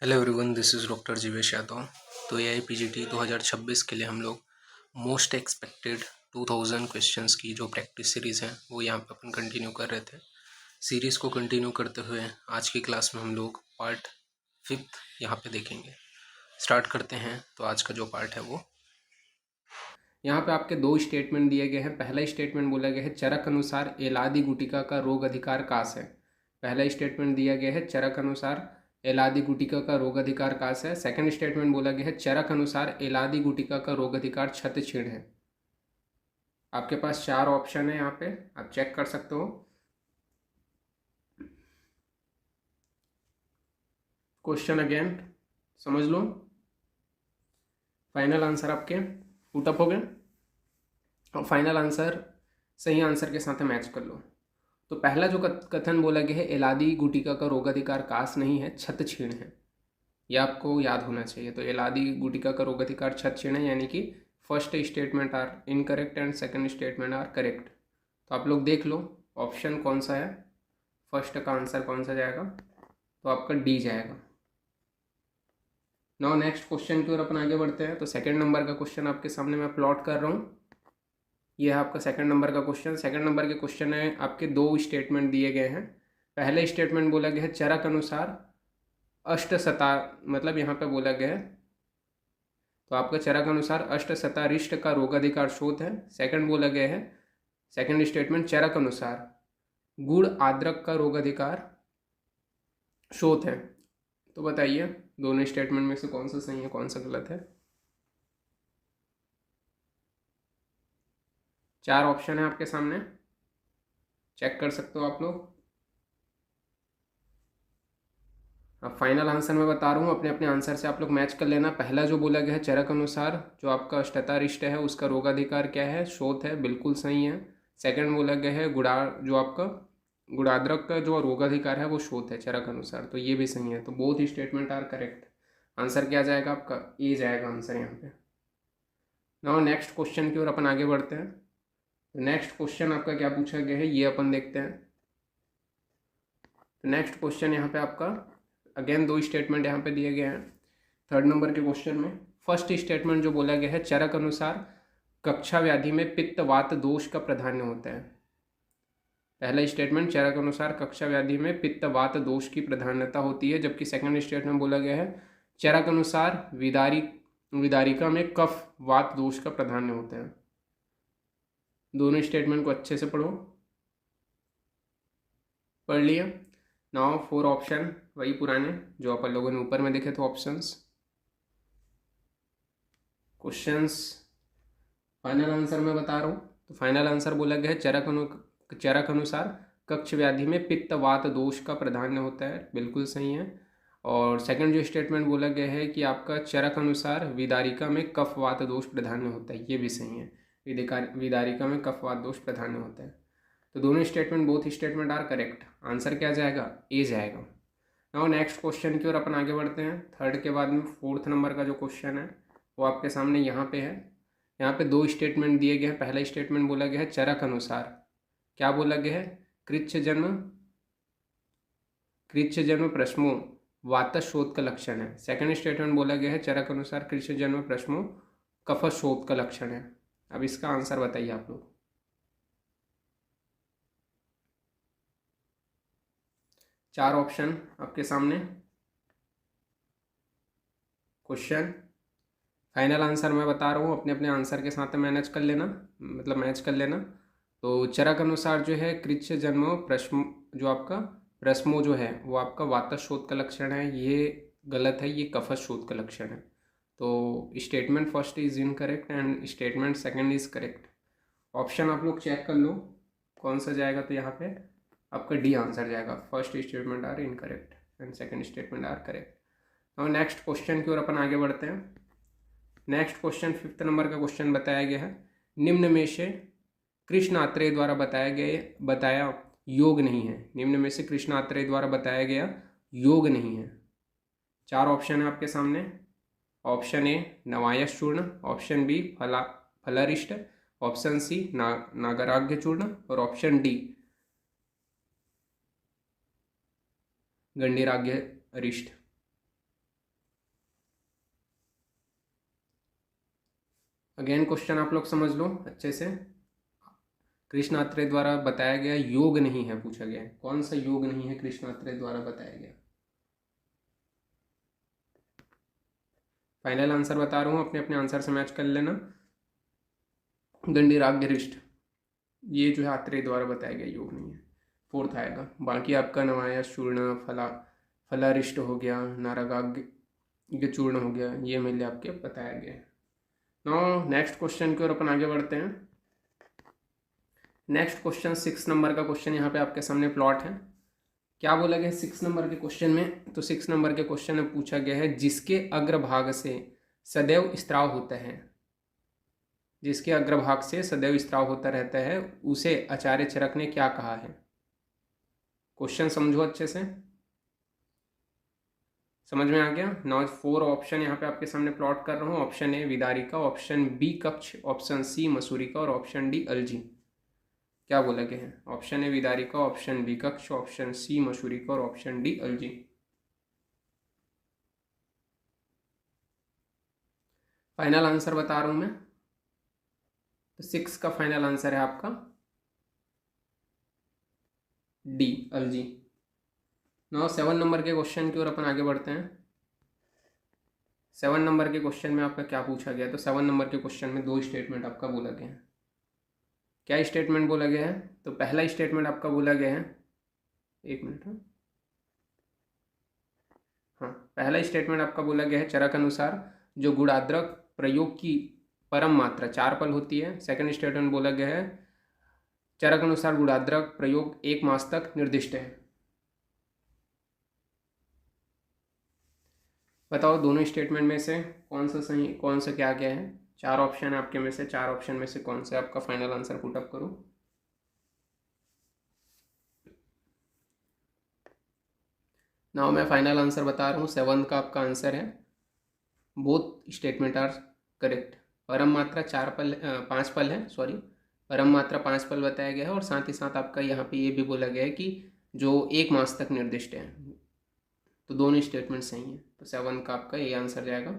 Hello everyone, this is doctor Jeevesh Yadav. तो AIPGT 2026 के लिए हम लोग मोस्ट एक्सपेक्टेड 2000 क्वेश्चंस की जो प्रैक्टिस सीरीज़ है वो यहाँ पे अपन कंटिन्यू कर रहे थे। सीरीज़ को कंटिन्यू करते हुए आज की क्लास में हम लोग पार्ट 5 यहाँ पे देखेंगे। स्टार्ट करते हैं। तो आज का जो पार्ट है वो यहाँ पे आपके दो स्टेटमेंट दिए गए हैं। पहला स्टेटमेंट बोला गया है चरक अनुसार एलादी गुटिका का रोग अधिकार कास है। पहला स्टेटमेंट दिया गया है चरक अनुसार एलादी गुटिका का रोग अधिकार कास है। सेकंड स्टेटमेंट बोला गया है चरक अनुसार एलादी गुटिका का रोग अधिकार क्षत क्षीण है। आपके पास चार ऑप्शन है, यहाँ पे आप चेक कर सकते हो। क्वेश्चन अगेन समझ लो। फाइनल आंसर आपके पुटअप हो गए और फाइनल आंसर सही आंसर के साथ मैच कर लो। तो पहला जो कथन बोला गया है एलादी गुटिका का रोगाधिकार कास नहीं है, छत छीण है। यह आपको याद होना चाहिए। तो एलादी गुटिका का रोगाधिकार छत छीण है, यानी कि first statement are incorrect and second statement are correct. तो आप लोग देख लो ऑप्शन कौन सा है, फर्स्ट का आंसर कौन सा जाएगा। तो आपका डी जाएगा। नाउ नेक्स्ट क्वेश्चन की ओर अपन आगे बढ़ते हैं। तो सेकंड नंबर का क्वेश्चन आपके सामने मैं प्लॉट कर रहा हूँ। यह है आपका सेकंड नंबर का क्वेश्चन। सेकंड नंबर के क्वेश्चन है आपके दो स्टेटमेंट दिए गए हैं। पहले स्टेटमेंट बोला गया है चरक अनुसार अष्टशता, मतलब यहाँ पे बोला गया है तो आपका चरक अनुसार अष्टशतारिष्ट का रोगाधिकार शोध है। सेकंड बोला गया है, सेकंड स्टेटमेंट चरक अनुसार गुड़ आद्रक का रोगाधिकार शोध है। तो बताइए दोनों स्टेटमेंट में से कौन सा सही है, कौन सा गलत है। चार ऑप्शन है आपके सामने, चेक कर सकते हो आप लोग। अब फाइनल आंसर मैं बता रहा हूँ, अपने अपने आंसर से आप लोग मैच कर लेना। पहला जो बोला गया है चरक अनुसार जो आपका अष्टतारिष्ट है उसका रोगाधिकार क्या है, शोथ है, बिल्कुल सही है। सेकंड बोला गया है जो आपका गुणाद्रक का जो रोगाधिकार है वो शोथ है चरक अनुसार, तो ये भी सही है। तो both statement are correct. Answer क्या जाएगा आपका, ए जाएगा आंसर यहाँ पे। नाउ नेक्स्ट क्वेश्चन की ओर अपन आगे बढ़ते हैं। तो नेक्स्ट क्वेश्चन आपका क्या पूछा गया है ये अपन देखते हैं। तो नेक्स्ट क्वेश्चन यहाँ पे आपका अगेन दो स्टेटमेंट यहाँ पे दिए गए हैं। थर्ड नंबर के क्वेश्चन में फर्स्ट स्टेटमेंट जो बोला गया है चरक अनुसार कक्षा व्याधि में पित्त वात दोष का प्राधान्य होता है। पहला स्टेटमेंट चरक अनुसार कक्षा व्याधि में पित्त वात दोष की प्राधान्यता होती है, जबकि सेकंड स्टेटमेंट बोला गया है चरक अनुसार विदारिका में कफ वात दोष का प्राधान्य होता है। दोनों स्टेटमेंट को अच्छे से पढ़ो। पढ़ लिया। नाउ फोर ऑप्शन वही पुराने जो अपन लोगों ने ऊपर में देखे थे ऑप्शंस। क्वेश्चंस फाइनल आंसर मैं बता रहा हूँ। तो फाइनल आंसर बोला गया है चरक अनुसार कक्ष व्याधि में पित्त वात दोष का प्राधान्य होता है, बिल्कुल सही है। और सेकंड जो स्टेटमेंट बोला गया है कि आपका चरक अनुसार विदारिका में कफ वात दोष प्राधान्य होता है, ये भी सही है। विदारिका में कफ वात दोष प्राधान्य होता है। तो दोनों statement both statement are correct. Answer क्या जाएगा, ए जाएगा। नाउ नेक्स्ट क्वेश्चन की ओर अपन आगे बढ़ते हैं। थर्ड के बाद में फोर्थ नंबर का जो क्वेश्चन है वो आपके सामने यहाँ पे है। यहाँ पे दो स्टेटमेंट दिए गए हैं। पहला स्टेटमेंट बोला गया है चरक अनुसार, क्या बोला गया है, कृच्छ जन्म प्रश्मो वातशोथ का लक्षण है। सेकंड स्टेटमेंट बोला गया है चरक अनुसार कृच्छ जन्म प्रश्मो कफशोथ का लक्षण है। अब इसका आंसर बताइए आप लोग। चार ऑप्शन आपके सामने। क्वेश्चन फाइनल आंसर मैं बता रहा हूँ, अपने अपने आंसर के साथ मैनेज कर लेना, मतलब मैच कर लेना। तो चरक अनुसार जो है कृच्छ जन्म प्रश्म जो आपका प्रश्मो जो है वो आपका वातशोथ का लक्षण है, ये गलत है, ये कफशोथ का लक्षण है। तो statement first is incorrect and statement second is correct. Option आप लोग चेक कर लो कौन सा जाएगा। तो यहाँ पे आपका डी आंसर जाएगा, first statement are incorrect and second statement are correct. और नेक्स्ट क्वेश्चन की ओर अपन आगे बढ़ते हैं। नेक्स्ट क्वेश्चन फिफ्थ नंबर का क्वेश्चन बताया गया है निम्न में से कृष्ण आत्रेय द्वारा बताया योग नहीं है। निम्न में से कृष्ण आत्रेय द्वारा बताया गया योग नहीं है। चार ऑप्शन है आपके सामने। ऑप्शन ए नवायश चूर्ण, ऑप्शन बी फलारिष्ट, ऑप्शन सी नागराग्य चूर्ण और ऑप्शन डी गंडीराग्य अरिष्ट। अगेन क्वेश्चन आप लोग समझ लो अच्छे से। कृष्ण आत्रेय द्वारा बताया गया योग नहीं है, पूछा गया है कौन सा योग नहीं है कृष्ण आत्रेय द्वारा बताया गया। फाइनल आंसर बता रहा हूँ, अपने अपने आंसर से मैच कर लेना। दंडीराग्यरिष्ट, ये जो है आत्रेय द्वारा बताया गया योग नहीं है, फोर्थ आएगा। बाकी आपका नवाया चूर्ण फलारिष्ट हो गया, नारागाग्य चूर्ण हो गया, ये मेरे आपके बताया गया है। नाउ नेक्स्ट क्वेश्चन की ओर अपन आगे बढ़ते हैं। नेक्स्ट क्वेश्चन 6 नंबर का क्वेश्चन यहाँ पे आपके सामने प्लॉट है। क्या बोला गया 6 नंबर के क्वेश्चन में, तो 6 नंबर के क्वेश्चन में पूछा गया है जिसके अग्रभाग से सदैव स्त्राव होता है, जिसके अग्रभाग से सदैव स्त्राव होता रहता है उसे आचार्य चरक ने क्या कहा है। क्वेश्चन समझो अच्छे से, समझ में आ गया। नाउ 4 ऑप्शन यहाँ पे आपके सामने प्लॉट कर रहा हूँ। ऑप्शन ए विदारिका, ऑप्शन बी कक्ष, ऑप्शन सी मसूरिका और ऑप्शन डी अलजी। क्या बोला गया है? ऑप्शन ए विदारिका, ऑप्शन बी कक्ष, ऑप्शन सी मसूरिका और ऑप्शन डी अलजी। फाइनल आंसर बता रहा हूं मैं, तो 6 का फाइनल आंसर है आपका डी अलजी। नाउ 7 नंबर के क्वेश्चन की ओर अपन आगे बढ़ते हैं। 7 नंबर के क्वेश्चन में आपका क्या पूछा गया, तो 7 नंबर के क्वेश्चन में 2 स्टेटमेंट आपका बोला गया है। क्या स्टेटमेंट बोला गया है, तो पहला स्टेटमेंट आपका बोला गया है, एक मिनट, हाँ पहला स्टेटमेंट आपका बोला गया है चरक अनुसार जो गुणाद्रक प्रयोग की परम मात्रा 4 पल होती है। सेकंड स्टेटमेंट बोला गया है चरक अनुसार गुणाद्रक प्रयोग 1 मास तक निर्दिष्ट है। बताओ दोनों स्टेटमेंट में से कौन सा सही, कौन सा क्या क्या है। 4 ऑप्शन है आपके में से, 4 ऑप्शन में से कौन सा आपका फाइनल आंसर पुटअप करो। नाउ मैं फाइनल आंसर बता रहा हूँ। 7 का आपका आंसर है बोथ स्टेटमेंट आर करेक्ट। परम मात्रा 5 पल है, सॉरी परम मात्रा 5 पल बताया गया है और साथ ही साथ आपका यहाँ पे ये भी बोला गया है कि जो 1 मास तक निर्दिष्ट है, तो दोनों स्टेटमेंट सही हैं। तो 7 का आपका ये आंसर जाएगा।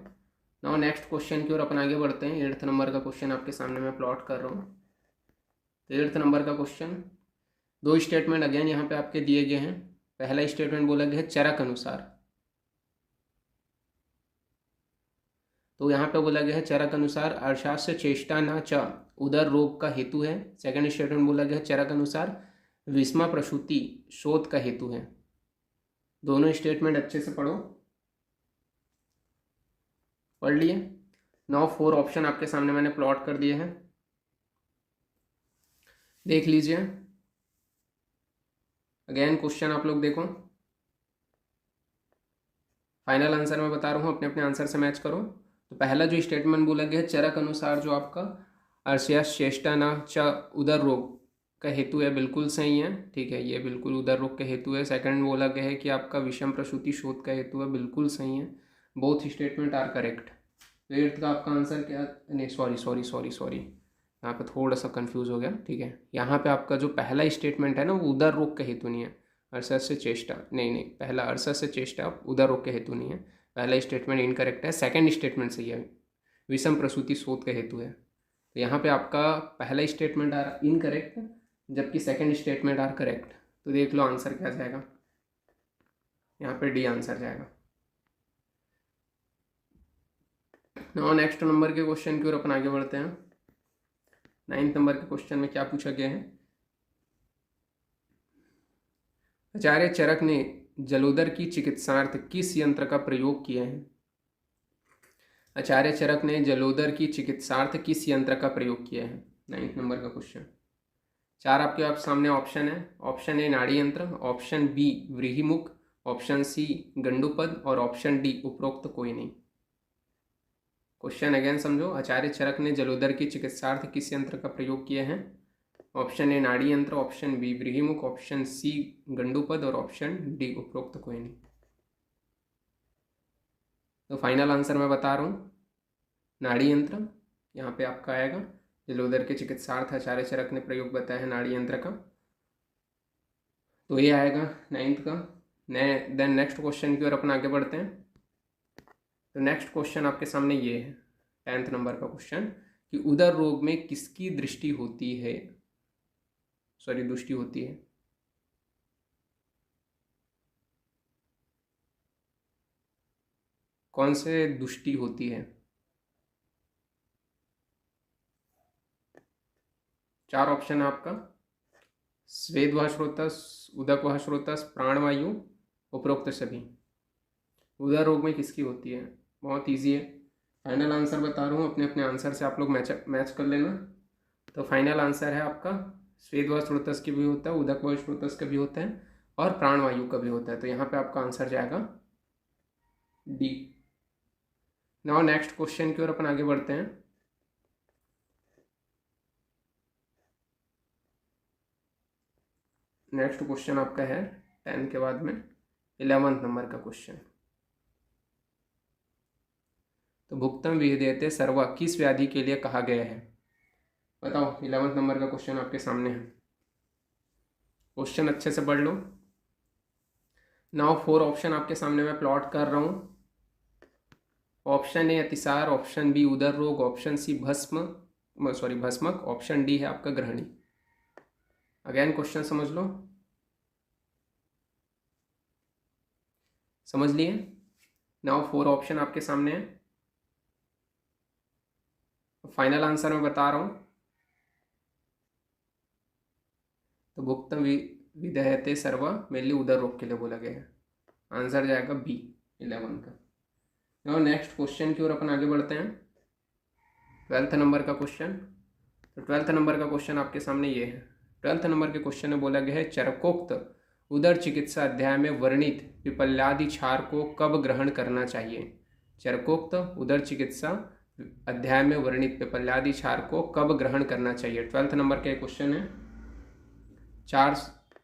नाउ नेक्स्ट क्वेश्चन की ओर अपन आगे बढ़ते हैं। 8th नंबर का क्वेश्चन आपके सामने मैं प्लॉट कर रहा हूँ। तो 8th नंबर का क्वेश्चन, 2 स्टेटमेंट अगेन यहाँ पे आपके दिए गए हैं। पहला स्टेटमेंट बोला गया है चरक अनुसार, तो यहाँ पे बोला गया है चरक अनुसार अर्शास्य चेष्टा न च उदर रोग का हेतु है। सेकंड स्टेटमेंट बोला गया है चरक अनुसार विस्मा प्रसूति शोध का हेतु है। दोनों स्टेटमेंट अच्छे से पढ़ो, पढ़ लिए। नाउ 4 ऑप्शन आपके सामने मैंने प्लॉट कर दिए हैं, देख लीजिए। अगेन क्वेश्चन आप लोग देखो, फाइनल आंसर मैं बता रहा हूँ, अपने अपने आंसर से मैच करो। तो पहला जो स्टेटमेंट बोला गया है चरक अनुसार जो आपका अर्शिया चेष्टा न च उदर रोग का हेतु है, बिल्कुल सही है, ठीक है, ये बिल्कुल उदर रोग का हेतु है। सेकंड बोला गया है कि आपका विषम प्रसूति शोध का हेतु है, बिल्कुल सही है, बोथ स्टेटमेंट आर करेक्ट। तो 8th का आपका आंसर क्या, नहीं सॉरी यहाँ पे थोड़ा सा कंफ्यूज हो गया, ठीक है। यहाँ पे आपका जो पहला स्टेटमेंट है ना वो उदर रोग का हेतु नहीं है, अरसस से चेष्टा, नहीं पहला अरसस से चेष्टा उदर रोग के हेतु नहीं है, पहला स्टेटमेंट इनकरेक्ट है। सेकंड स्टेटमेंट सही है, विषम प्रसूति शोध का हेतु है। तो यहाँ पे आपका पहला स्टेटमेंट आर इनकरेक्ट जबकि सेकंड स्टेटमेंट आर करेक्ट। तो देख लो आंसर क्या जाएगा, यहाँ पे डी आंसर जाएगा। नाउ नेक्स्ट नंबर के क्वेश्चन की ओर अपन आगे बढ़ते हैं। 9th नंबर के क्वेश्चन में क्या पूछा गया है, आचार्य चरक ने जलोदर की चिकित्सार्थ किस यंत्र का प्रयोग किया है। आचार्य चरक ने जलोदर की चिकित्सार्थ किस यंत्र का प्रयोग किया है, 9th नंबर का क्वेश्चन। 4 आपके आप सामने ऑप्शन है। ऑप्शन ए नाड़ी यंत्र, ऑप्शन बी व्रीहिमुख, ऑप्शन सी गंडुपद और ऑप्शन डी उपरोक्त कोई नहीं। क्वेश्चन अगेन समझो, आचार्य चरक ने जलोदर की चिकित्सार्थ किस यंत्र का प्रयोग किया है। ऑप्शन ए नाड़ी यंत्र, ऑप्शन बी व्रीहिमुख, ऑप्शन सी गंडुपद और ऑप्शन डी उपरोक्त कोई नहीं। तो फाइनल आंसर मैं बता रहा हूँ, नाड़ी यंत्र यहाँ पे आपका आएगा। जलोदर के चिकित्सार्थ आचार्य चरक ने प्रयोग बताया है नाड़ी यंत्र का, तो ये आएगा 9th का। देन नेक्स्ट क्वेश्चन की ओर अपन आगे बढ़ते हैं। तो नेक्स्ट क्वेश्चन आपके सामने ये है 10th नंबर का क्वेश्चन कि उदर रोग में किसकी दृष्टि होती है, सॉरी दृष्टि होती है। कौन से दृष्टि होती है? 4 ऑप्शन है आपका, स्वेद वह स्रोतस, उदक वह स्रोतस, प्राणवायु, उपरोक्त सभी। उदर रोग में किसकी होती है? बहुत इजी है। फाइनल आंसर बता रहा हूँ, अपने अपने आंसर से आप लोग मैच कर लेना। तो फाइनल आंसर है आपका स्वेद व स्रोतस की भी होता है, उदक व स्रोतस का भी होता है, और प्राणवायु का भी होता है। तो यहाँ पे आपका आंसर जाएगा डी। नाउ नेक्स्ट क्वेश्चन की ओर अपन आगे बढ़ते हैं। नेक्स्ट क्वेश्चन आपका है 10 के बाद में 11 नंबर का क्वेश्चन। तो भुक्तम विधेयते सर्वा किस व्याधि के लिए कहा गया है? बताओ, 11 नंबर का क्वेश्चन आपके सामने है। क्वेश्चन अच्छे से पढ़ लो। नाउ 4 ऑप्शन आपके सामने मैं प्लॉट कर रहा हूँ। ऑप्शन ए अतिसार, ऑप्शन बी उदर रोग, ऑप्शन सी भस्मक, ऑप्शन डी है आपका ग्रहणी। अगेन क्वेश्चन समझ लो, समझ लिए? नाउ 4 ऑप्शन आपके सामने है। फाइनल आंसर मैं बता रहा हूं। तो भुक्तम विधेयते सर्वा मेनली उदर रोग के लिए बोला गया है। आंसर जाएगा बी 11 का। नाउ नेक्स्ट क्वेश्चन की ओर अपन आगे बढ़ते हैं। 12th नंबर का क्वेश्चन। तो 12th नंबर का क्वेश्चन आपके सामने ये है। 12th नंबर के क्वेश्चन में बोला गया है चरकोक्त उदर चिकित्सा अध्याय में वर्णित पिपल्यादि क्षार को कब ग्रहण करना चाहिए? चरकोक्त उदर चिकित्सा अध्याय में वर्णित पिपल्यादि क्षार को कब ग्रहण करना चाहिए? 12th नंबर का क्वेश्चन है। 4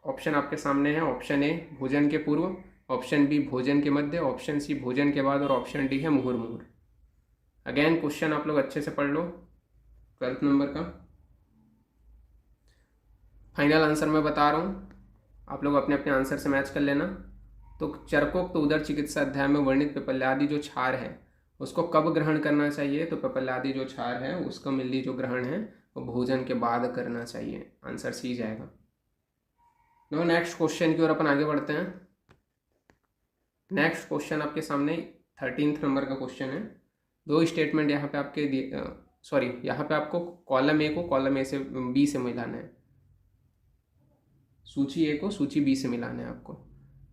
ऑप्शन आपके सामने हैं। ऑप्शन ए भोजन के पूर्व, ऑप्शन बी भोजन के मध्य, ऑप्शन सी भोजन के बाद, और ऑप्शन डी है मुहुर्मुहुर। अगेन क्वेश्चन आप लोग अच्छे से पढ़ लो 12th नंबर का। फाइनल आंसर मैं बता रहा हूँ, आप लोग अपने अपने आंसर से मैच कर लेना। तो चरकोक्त उदर चिकित्सा अध्याय में वर्णित पिपल्यादि जो क्षार है उसको कब ग्रहण करना चाहिए? तो पिपल्यादि जो क्षार है उसका मिली जो ग्रहण है वो भोजन के बाद करना चाहिए। आंसर सी जाएगा। नो नेक्स्ट क्वेश्चन की ओर अपन आगे बढ़ते हैं। नेक्स्ट क्वेश्चन आपके सामने 13th नंबर का क्वेश्चन है। 2 स्टेटमेंट यहाँ पे आपके यहाँ पे आपको कॉलम ए को कॉलम ए से बी से मिलाना है। सूची ए को सूची बी से मिलाना है आपको।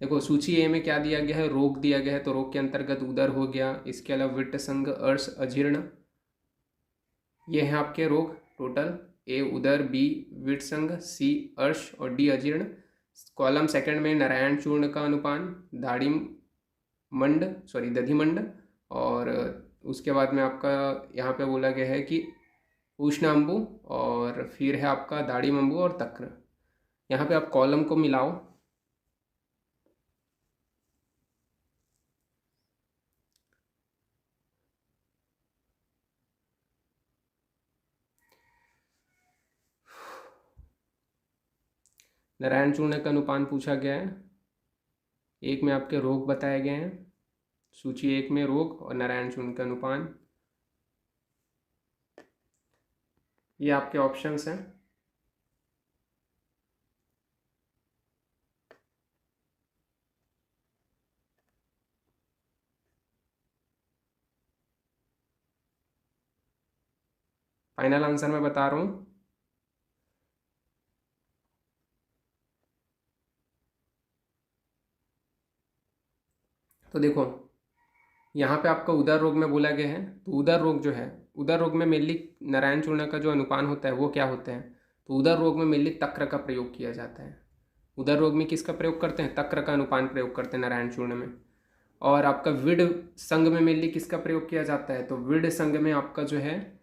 देखो सूची ए में क्या दिया गया है, रोग दिया गया है, तो रोग के अंतर्गत उदर हो गया। इसके अलावा विट्ट संघ, अर्श, अजीर्ण, ये हैं आपके रोग टोटल। ए उदर, बी विट्ट संघ, सी अर्श और डी अजीर्ण। कॉलम सेकंड में नारायण चूर्ण का अनुपान, दधिमंड, और उसके बाद में आपका यहाँ पे बोला गया है कि उष्ण अम्बु, और फिर है आपका दाढ़ी अम्बु और तक्र। यहाँ पे आप कॉलम को मिलाओ। नारायण चूर्ण का अनुपान पूछा गया है। एक में आपके रोग बताए गए हैं, सूची 1 में रोग और नारायण चूर्ण का अनुपान, ये आपके ऑप्शंस हैं। फाइनल आंसर मैं बता रहा हूँ। तो देखो यहाँ पे आपका उदर रोग में बोला गया है। तो उदर रोग जो है, उदर रोग में मेनली नारायण चूर्ण का जो अनुपान होता है वो क्या होता है? तो उदर रोग में मेनली तक्र का प्रयोग किया जाता है। उदर रोग में किसका प्रयोग करते हैं? तक्र का अनुपान प्रयोग करते हैं नारायण चूर्ण में। और आपका विड संघ में मेनली किसका प्रयोग किया जाता है? तो विड संघ में आपका जो है,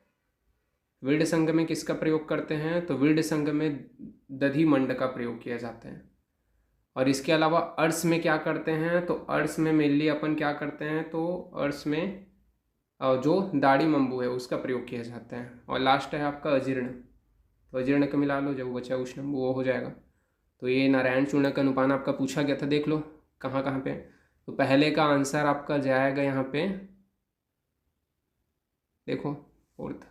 विड संघ में किसका प्रयोग करते हैं? तो विड संघ में दधिमंड का प्रयोग किया जाता है। और इसके अलावा अर्श में क्या करते हैं? तो अर्श में मेनली अपन क्या करते हैं? तो अर्श में जो दाढ़ी मंबू है उसका प्रयोग किया जाता है। और लास्ट है आपका अजीर्ण। तो अजीर्ण का मिला लो, जब बचा उष्णम्बु वो हो जाएगा। तो ये नारायण चूर्ण का अनुपान आपका पूछा गया था, देख लो कहाँ कहाँ पे। तो पहले का आंसर आपका जाएगा यहाँ पे, देखो 4th।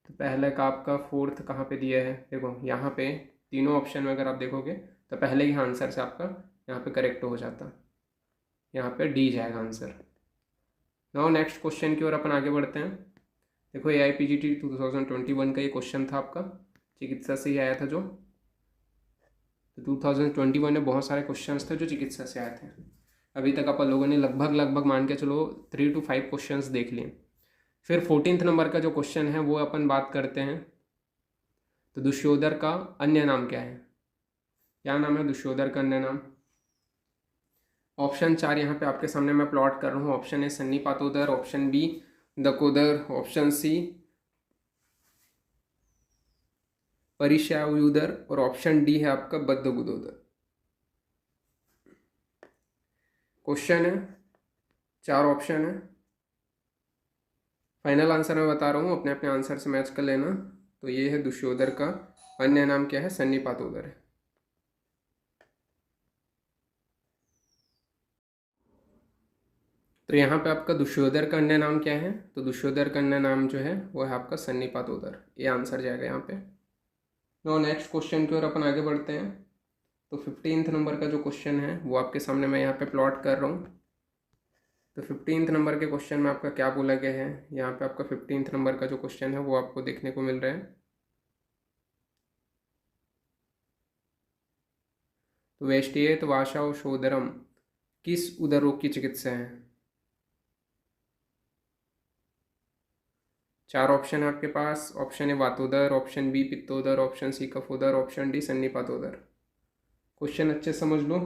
तो पहले का आपका फोर्थ कहाँ पे दिया है, देखो यहाँ पे तीनों ऑप्शन में अगर आप देखोगे तो पहले ही आंसर से आपका यहाँ पे करेक्ट हो जाता, यहाँ पे डी जाएगा आंसर। नाउ नेक्स्ट क्वेश्चन की ओर अपन आगे बढ़ते हैं। देखो AIPGT 2021 का ये क्वेश्चन था आपका, चिकित्सा से ही आया था जो, तो 2021 में बहुत सारे क्वेश्चंस थे जो चिकित्सा से आए थे। अभी तक अपन लोगों ने लगभग मान के चलो 3 to 5 क्वेश्चंस देख लिए। फिर 14th नंबर का जो क्वेश्चन है वो अपन बात करते हैं। तो दुष्योधर का अन्य नाम क्या है, क्या नाम है दुष्योधर का अन्य नाम? ऑप्शन 4 यहाँ पे आपके सामने मैं प्लॉट कर रहा हूँ। ऑप्शन ए सन्निपातोदर, ऑप्शन बी दकोदर, ऑप्शन सी परिशायुदर और ऑप्शन डी है आपका बद्धगुदोदर। क्वेश्चन है, 4 ऑप्शन है। फाइनल आंसर मैं बता रहा हूँ, अपने अपने आंसर से मैच कर लेना। तो ये है दुष्योधर का अन्य नाम क्या है, सन्निपातोदर है। तो यहाँ पे आपका दुष्योधर का अन्य नाम क्या है, तो दुष्योधर का अन्य नाम जो है वो है आपका सन्निपातोदर, ये आंसर जाएगा यहाँ पे। नो नेक्स्ट क्वेश्चन की ओर अपन आगे बढ़ते हैं। तो 15th नंबर का जो क्वेश्चन है वो आपके सामने मैं यहाँ पे प्लॉट कर रहा हूँ। तो 15th नंबर के क्वेश्चन में आपका क्या बोला गया है, यहाँ पे आपका 15th नंबर का जो क्वेश्चन है वो आपको देखने को मिल रहा है। तो वेष्टियेत वाशावशोदरम किस उदर रोग की चिकित्सा है? 4 ऑप्शन है आपके पास। ऑप्शन ए वातोदर, ऑप्शन बी पित्तोदर, ऑप्शन सी कफोदर, ऑप्शन डी सन्निपातोदर। क्वेश्चन अच्छे समझ लो,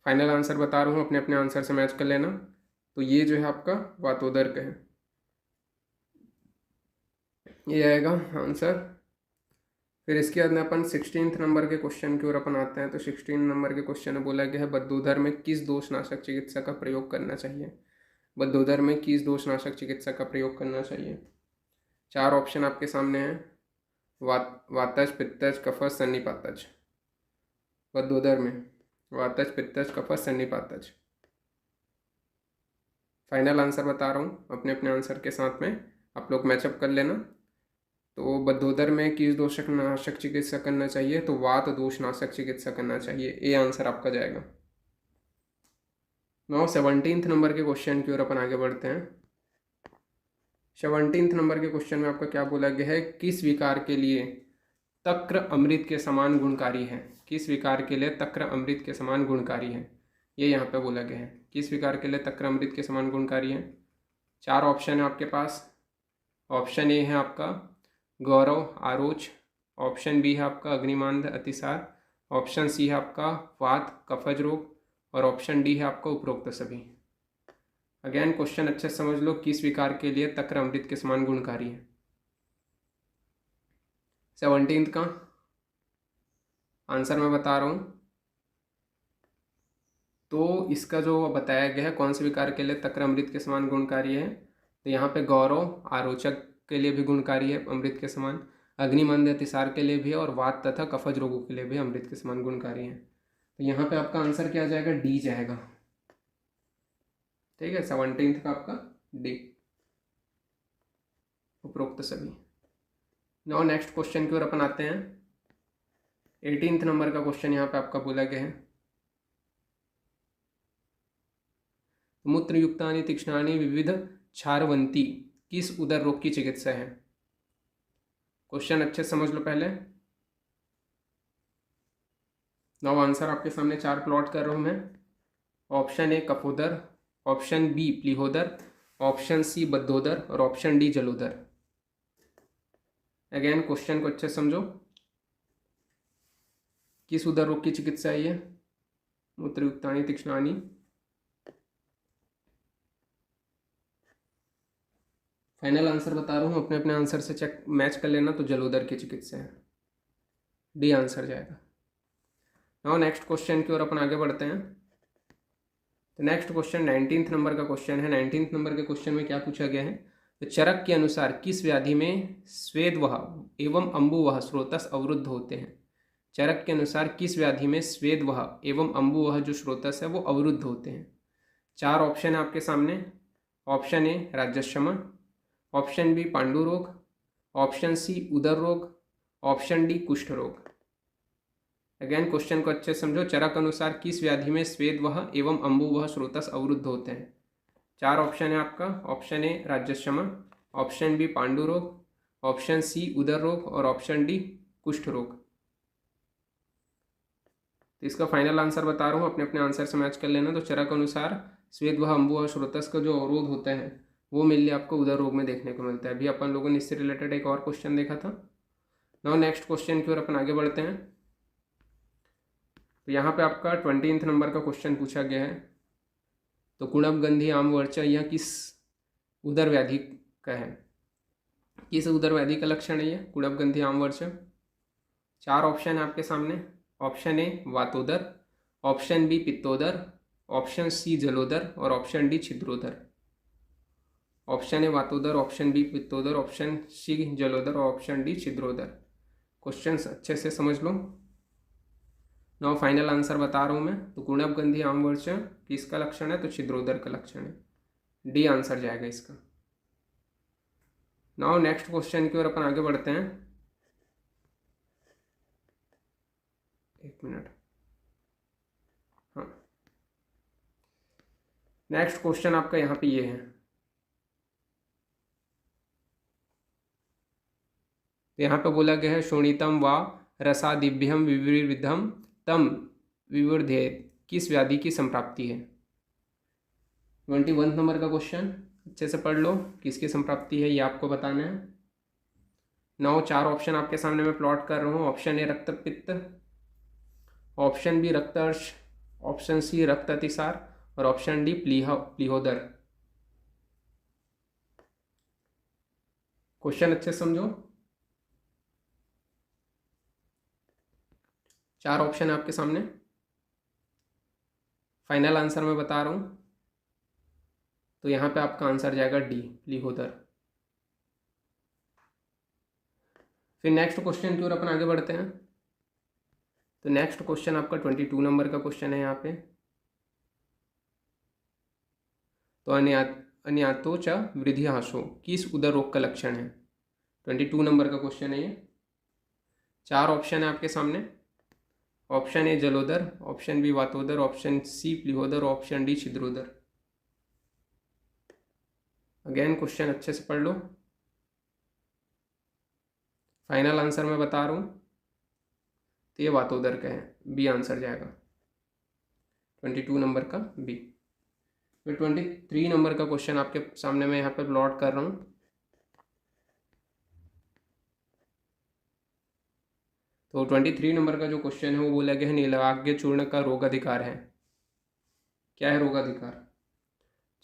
फाइनल आंसर बता रहा हूँ, अपने अपने आंसर से मैच कर लेना। तो ये जो है आपका वातोदर का है, ये आएगा आंसर। फिर इसके बाद में अपन 16th नंबर के क्वेश्चन की ओर अपन आते हैं। तो 16 नंबर के क्वेश्चन में बोला गया है बद्धोदर में किस दोषनाशक चिकित्सा का प्रयोग करना चाहिए? बद्धोदर में किस दोषनाशक चिकित्सा का प्रयोग करना चाहिए? 4 ऑप्शन आपके सामने हैं, वातज, पित्तज, कफज, सन्निपातज। बद्धोदर में वातज, पित्तज, कफज, सन्निपातज। फाइनल आंसर बता रहा हूँ, अपने अपने आंसर के साथ में आप लोग मैचअप कर लेना। तो बद्धोदर में किस दोषनाशक चिकित्सा करना चाहिए, तो वात दोषनाशक चिकित्सा करना चाहिए, ये आंसर आपका जाएगा। नाउ 17th नंबर के क्वेश्चन की ओर अपन आगे बढ़ते हैं। 17th नंबर के क्वेश्चन में आपका क्या बोला गया है, किस विकार के लिए तक्र अमृत के समान गुणकारी है? किस विकार के लिए तक्र अमृत के समान गुणकारी है, ये यहाँ पे बोला गया है। किस विकार के लिए तक्र अमृत के समान गुणकारी है? 4 ऑप्शन है आपके पास। ऑप्शन ए है आपका गौरव आरोच, ऑप्शन बी है आपका अग्निमांद अतिसार, ऑप्शन सी है आपका वात कफज रोग और ऑप्शन डी है आपका उपरोक्त सभी। अगेन क्वेश्चन अच्छे से समझ लो, किस विकार के लिए तक्र अमृत के समान गुणकारी है? 17th का आंसर मैं बता रहा हूँ। तो इसका जो बताया गया है कौन से विकार के लिए तक्र अमृत के समान गुणकारी है, तो यहाँ पे गौरव आरोचक के लिए भी गुणकारी है अमृत के समान, अग्निमंद अतिसार के लिए भी, और वात तथा कफज रोगों के लिए भी अमृत के समान गुणकारी है। तो यहाँ पे आपका आंसर क्या जाएगा, डी जाएगा। ठीक है, 17th का आपका डी, उपरोक्त सभी। नाउ नेक्स्ट क्वेश्चन की ओर अपन आते हैं। 18th नंबर का क्वेश्चन यहाँ पे आपका बोला गया है, मूत्रयुक्तानि तीक्ष्णानि विविध क्षारवंती किस उदर रोग की चिकित्सा है? क्वेश्चन अच्छे से समझ लो पहले। नाउ आंसर आपके सामने 4 प्लॉट कर रहा हूं मैं। ऑप्शन ए कफोदर, ऑप्शन बी प्लीहोदर, ऑप्शन सी बद्धोदर और ऑप्शन डी जलोदर। अगेन क्वेश्चन को अच्छे से समझो, किस उदर रोग की चिकित्सा है ये? मूत्रयुक्तानि तीक्ष्णानि, फाइनल आंसर बता रहा हूँ, अपने अपने आंसर से चेक मैच कर लेना। तो जलोदर की चिकित्सा है, डी आंसर जाएगा। नाउ नेक्स्ट क्वेश्चन की ओर अपन आगे बढ़ते हैं। तो नेक्स्ट क्वेश्चन 19th नंबर का क्वेश्चन है। 19th नंबर के क्वेश्चन में क्या पूछा गया है, तो चरक के अनुसार किस व्याधि में स्वेदवह एवं अम्बुवह स्रोतस अवरुद्ध होते हैं? चरक के अनुसार किस व्याधि में स्वेदवह एवं अम्बुवह जो स्रोतस है वो अवरुद्ध होते हैं? 4 ऑप्शन है आपके सामने। ऑप्शन ए राज्यक्षमा, ऑप्शन बी पांडु रोग, ऑप्शन सी उदर रोग, ऑप्शन डी कुष्ठ रोग। अगेन क्वेश्चन को अच्छे से समझो। चरक अनुसार किस व्याधि में स्वेद वह एवं अम्बुवह स्रोतस अवरुद्ध होते हैं? चार ऑप्शन है आपका। ऑप्शन ए राज्यक्षमा, ऑप्शन बी पांडु रोग, ऑप्शन सी उदर रोग और ऑप्शन डी कुष्ठ रोग। तो इसका फाइनल आंसर बता रहा हूँ, अपने अपने आंसर से मैच कर लेना। तो चरक अनुसार स्वेद वह अम्बुवह स्रोतस का जो अवरोध होता है वो मेनली आपको उदर रोग में देखने को मिलता है। अभी अपन लोगों ने इससे रिलेटेड एक और क्वेश्चन देखा था। नाउ नेक्स्ट क्वेश्चन की ओर अपन आगे बढ़ते हैं। तो यहाँ पे आपका 20th नंबर का क्वेश्चन पूछा गया है। तो कुणपगंधी आमवर्च यह किस उदर व्याधि का है? किस उदर व्याधि का लक्षण है ये कुणपगंधी आमवर्च? चार ऑप्शन है आपके सामने। ऑप्शन ए वातोदर, ऑप्शन बी पित्तोदर, ऑप्शन सी जलोदर और ऑप्शन डी छिद्रोदर। ऑप्शन ए वातोदर, ऑप्शन बी पित्तोदर, ऑप्शन सी जलोदर और ऑप्शन डी छिद्रोदर। क्वेश्चन अच्छे से समझ लो। नाउ फाइनल आंसर बता रहा हूँ मैं। तो कुणपगंधी आमवर्च किसका लक्षण है? तो छिद्रोदर का लक्षण है। डी आंसर जाएगा इसका। नाउ नेक्स्ट क्वेश्चन की ओर अपन आगे बढ़ते हैं। एक मिनट। हाँ, नेक्स्ट क्वेश्चन आपका यहाँ पे ये है। तो यहाँ पे बोला गया है शोणितम व रसादिभ्यम विविधम तम विवृधेत किस व्याधि की संप्राप्ति है? 21 नंबर का क्वेश्चन अच्छे से पढ़ लो, किसकी संप्राप्ति है ये आपको बताना है। नाउ चार ऑप्शन आपके सामने मैं प्लॉट कर रहा हूँ। ऑप्शन ए रक्त पित्त, ऑप्शन बी रक्तअर्श, ऑप्शन सी रक्त अतिसार और ऑप्शन डी प्लीहोदर। क्वेश्चन अच्छे समझो। चार ऑप्शन है आपके सामने। फाइनल आंसर मैं बता रहा हूँ। तो यहाँ पे आपका आंसर जाएगा डी प्लीहोदर। फिर नेक्स्ट क्वेश्चन की ओर अपन आगे बढ़ते हैं। तो नेक्स्ट क्वेश्चन आपका 22 नंबर का क्वेश्चन है यहाँ पे। तो अन्यातो च वृद्धिहासो किस उदर रोग का लक्षण है? 22 नंबर का क्वेश्चन है ये। चार ऑप्शन है आपके सामने। ऑप्शन ए जलोदर, ऑप्शन बी वातोदर, ऑप्शन सी प्लीहोदर, ऑप्शन डी छिद्रोदर। अगेन क्वेश्चन अच्छे से पढ़ लो। फाइनल आंसर मैं बता रहा हूँ। तो ये वातोदर का है, बी आंसर जाएगा 22 नंबर का बी। फिर 23 नंबर का क्वेश्चन आपके सामने मैं यहाँ पे प्लॉट कर रहा हूँ। तो 23 नंबर का जो क्वेश्चन है वो बोला गया है नीलाग्य चूर्ण का रोग अधिकार है। क्या है रोग अधिकार?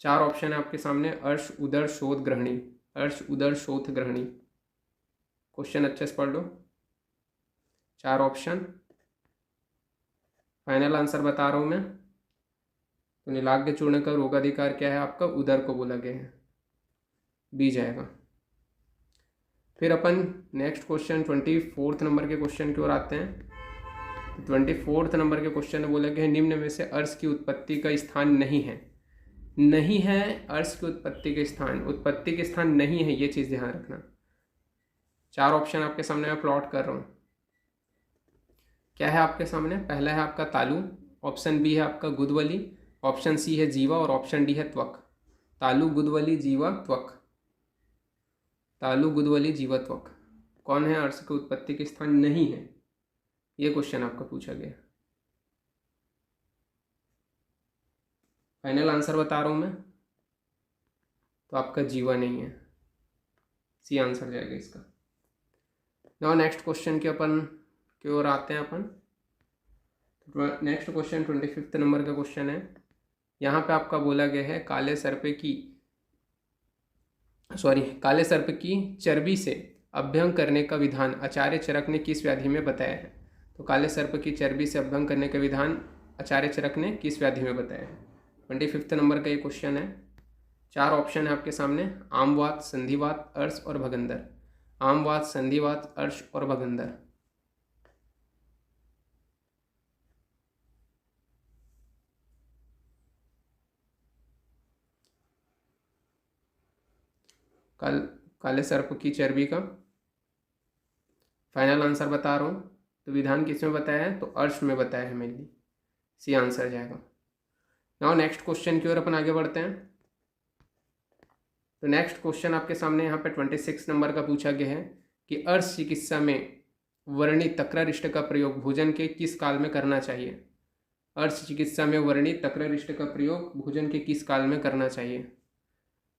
चार ऑप्शन है आपके सामने। अर्श उदर शोथ ग्रहणी, अर्श उदर शोथ ग्रहणी। क्वेश्चन अच्छे से पढ़ लो। चार ऑप्शन। फाइनल आंसर बता रहा हूँ मैं। तो नीलाग्य चूर्ण का रोग अधिकार क्या है आपका? उदर को बोला गया है, बी जाएगा। फिर अपन नेक्स्ट क्वेश्चन 24 नंबर के क्वेश्चन की ओर आते हैं। 24 नंबर के क्वेश्चन में बोला गया है निम्न में से अर्श की उत्पत्ति का स्थान नहीं है। नहीं है अर्श की उत्पत्ति के स्थान, उत्पत्ति के स्थान नहीं है, ये चीज़ ध्यान रखना। चार ऑप्शन आपके सामने मैं प्लॉट कर रहा हूँ। क्या है आपके सामने? पहला है आपका तालु, ऑप्शन बी है आपका गुदवली, ऑप्शन सी है जीवा और ऑप्शन डी है त्वक। तालु, गुदवली, जीवा, त्वक। तालु, गुदवली, जीवा, त्वक। कौन है अर्श की उत्पत्ति के स्थान नहीं है? ये क्वेश्चन आपका पूछा गया। फाइनल आंसर बता रहा हूँ मैं। तो आपका जीवा नहीं है, सी आंसर जाएगा इसका। नाउ नेक्स्ट क्वेश्चन की ओर आते हैं अपन। नेक्स्ट क्वेश्चन 25 नंबर का क्वेश्चन है। यहाँ पे आपका बोला गया है काले सर्प की चर्बी से अभ्यंग करने का विधान आचार्य चरक ने किस व्याधि में बताया है? तो काले सर्प की चर्बी से अभ्यंग करने का विधान आचार्य चरक ने किस व्याधि में बताया है? 25 नंबर का ये क्वेश्चन है। चार ऑप्शन है आपके सामने। आमवात, संधिवात, अर्श और भगंदर। आमवात, संधिवात, अर्श और भगंदर। काले सर्प की चर्बी का। फाइनल आंसर बता रहा हूँ। तो विधान किस में बताया है? तो अर्श में बताया है मेनली। सी आंसर जाएगा। नाउ नेक्स्ट क्वेश्चन की ओर अपन आगे बढ़ते हैं। तो नेक्स्ट क्वेश्चन आपके सामने यहाँ पे 26 नंबर का पूछा गया है कि अर्श चिकित्सा में वर्णित तक्ररिष्ट का प्रयोग भोजन के किस काल में करना चाहिए? अर्श चिकित्सा में वर्णित तक्ररिष्ट का प्रयोग भोजन के किस काल में करना चाहिए?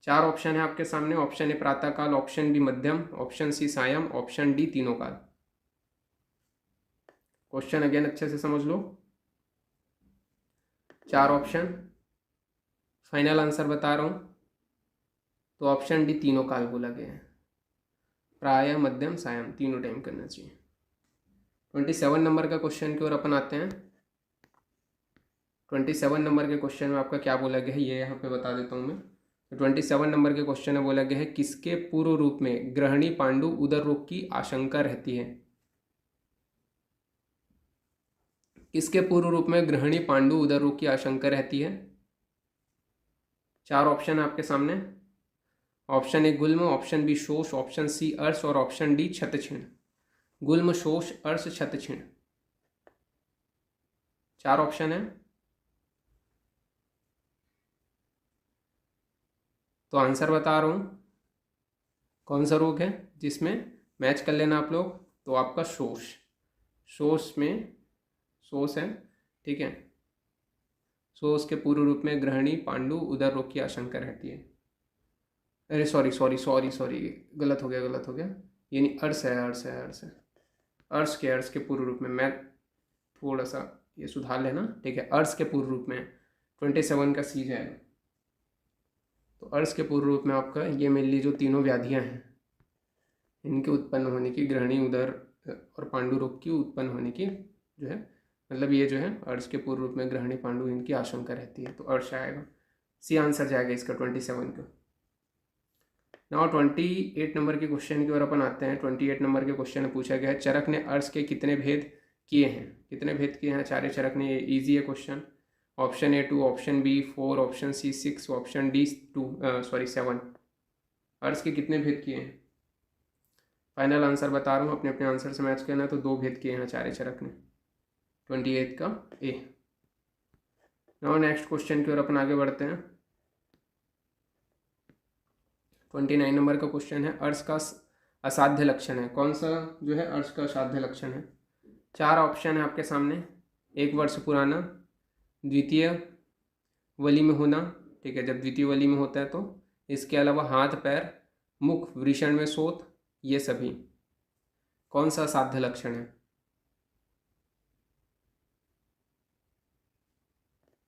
4 ऑप्शन है आपके सामने। ऑप्शन ए प्रातःकाल, ऑप्शन बी मध्यम, ऑप्शन सी सायं, ऑप्शन डी तीनों काल। क्वेश्चन अगेन अच्छे से समझ लो। 4 ऑप्शन, फाइनल आंसर बता रहा हूँ। तो ऑप्शन डी तीनों काल बोला गया है। प्रायः, मध्यम, सायं, तीनों टाइम करना चाहिए। 27 नंबर का क्वेश्चन की ओर अपन आते हैं। 27 नंबर के क्वेश्चन में आपका क्या बोला गया है ये यहाँ पे बता देता हूँ मैं। तो 27 नंबर के क्वेश्चन में बोला गया है किसके पूर्व रूप में गृहिणी पांडु उदर रोग की आशंका रहती है? किसके पूर्व रूप में गृहिणी पांडु उदर रोग की आशंका रहती है? 4 ऑप्शन है आपके सामने। ऑप्शन ए गुल्म, ऑप्शन बी शोष, ऑप्शन सी अर्श और ऑप्शन डी क्षतक्षीण। गुल्म, शोष, अर्श, क्षतक्षीण, 4 ऑप्शन है। तो आंसर बता रहा हूँ। कौन सा रोग है जिसमें मैच कर लेना आप लोग? तो आपका शोष। शोष में शोष है, ठीक है। शोष के पूर्व रूप में गृहिणी पांडु उदर रोग की आशंका रहती है। अरे सॉरी, गलत हो गया। ये नहीं, अर्श है। अर्श के पूर्व रूप में, मैं थोड़ा सा ये सुधार लेना, ठीक है। अर्श के पूर्व रूप में 27 का सी जाएगा। तो अर्श के पूर्व रूप में आपका ये मेनली जो तीनों व्याधियां हैं इनके उत्पन्न होने की, गृहिणी उदर और पांडु रोग की उत्पन्न होने की जो है, मतलब ये जो है अर्श के पूर्व रूप में गृहिणी पांडु इनकी आशंका रहती है। तो अर्श आएगा। सी आंसर जाएगा इसका 27 का। नाउ 28 नंबर के क्वेश्चन की ओर अपन आते हैं। 28 नंबर के क्वेश्चन में पूछा गया है चरक ने अर्श के कितने भेद किए हैं? कितने भेद किए हैं आचार्य चरक ने? ये ईजी है question. Option A 2, option B 4, option C 6, option D 7। अर्श के कितने भेद किए हैं? फाइनल आंसर बता रहा हूँ, अपने अपने आंसर से मैच करना है। तो 2 भेद किए हैं आचार्य चरक ने। 28 का ए। नाउ नेक्स्ट क्वेश्चन की ओर अपन आगे बढ़ते हैं। 29 नंबर का क्वेश्चन है अर्श का असाध्य लक्षण है। कौन सा जो है अर्श का असाध्य लक्षण है? 4 ऑप्शन है आपके सामने। 1 वर्ष पुराना, द्वितीय वली में होना, ठीक है, जब द्वितीय वली में होता है तो। इसके अलावा हाथ, पैर, मुख, वृषण में शोथ, ये सभी। कौन सा असाध्य लक्षण है?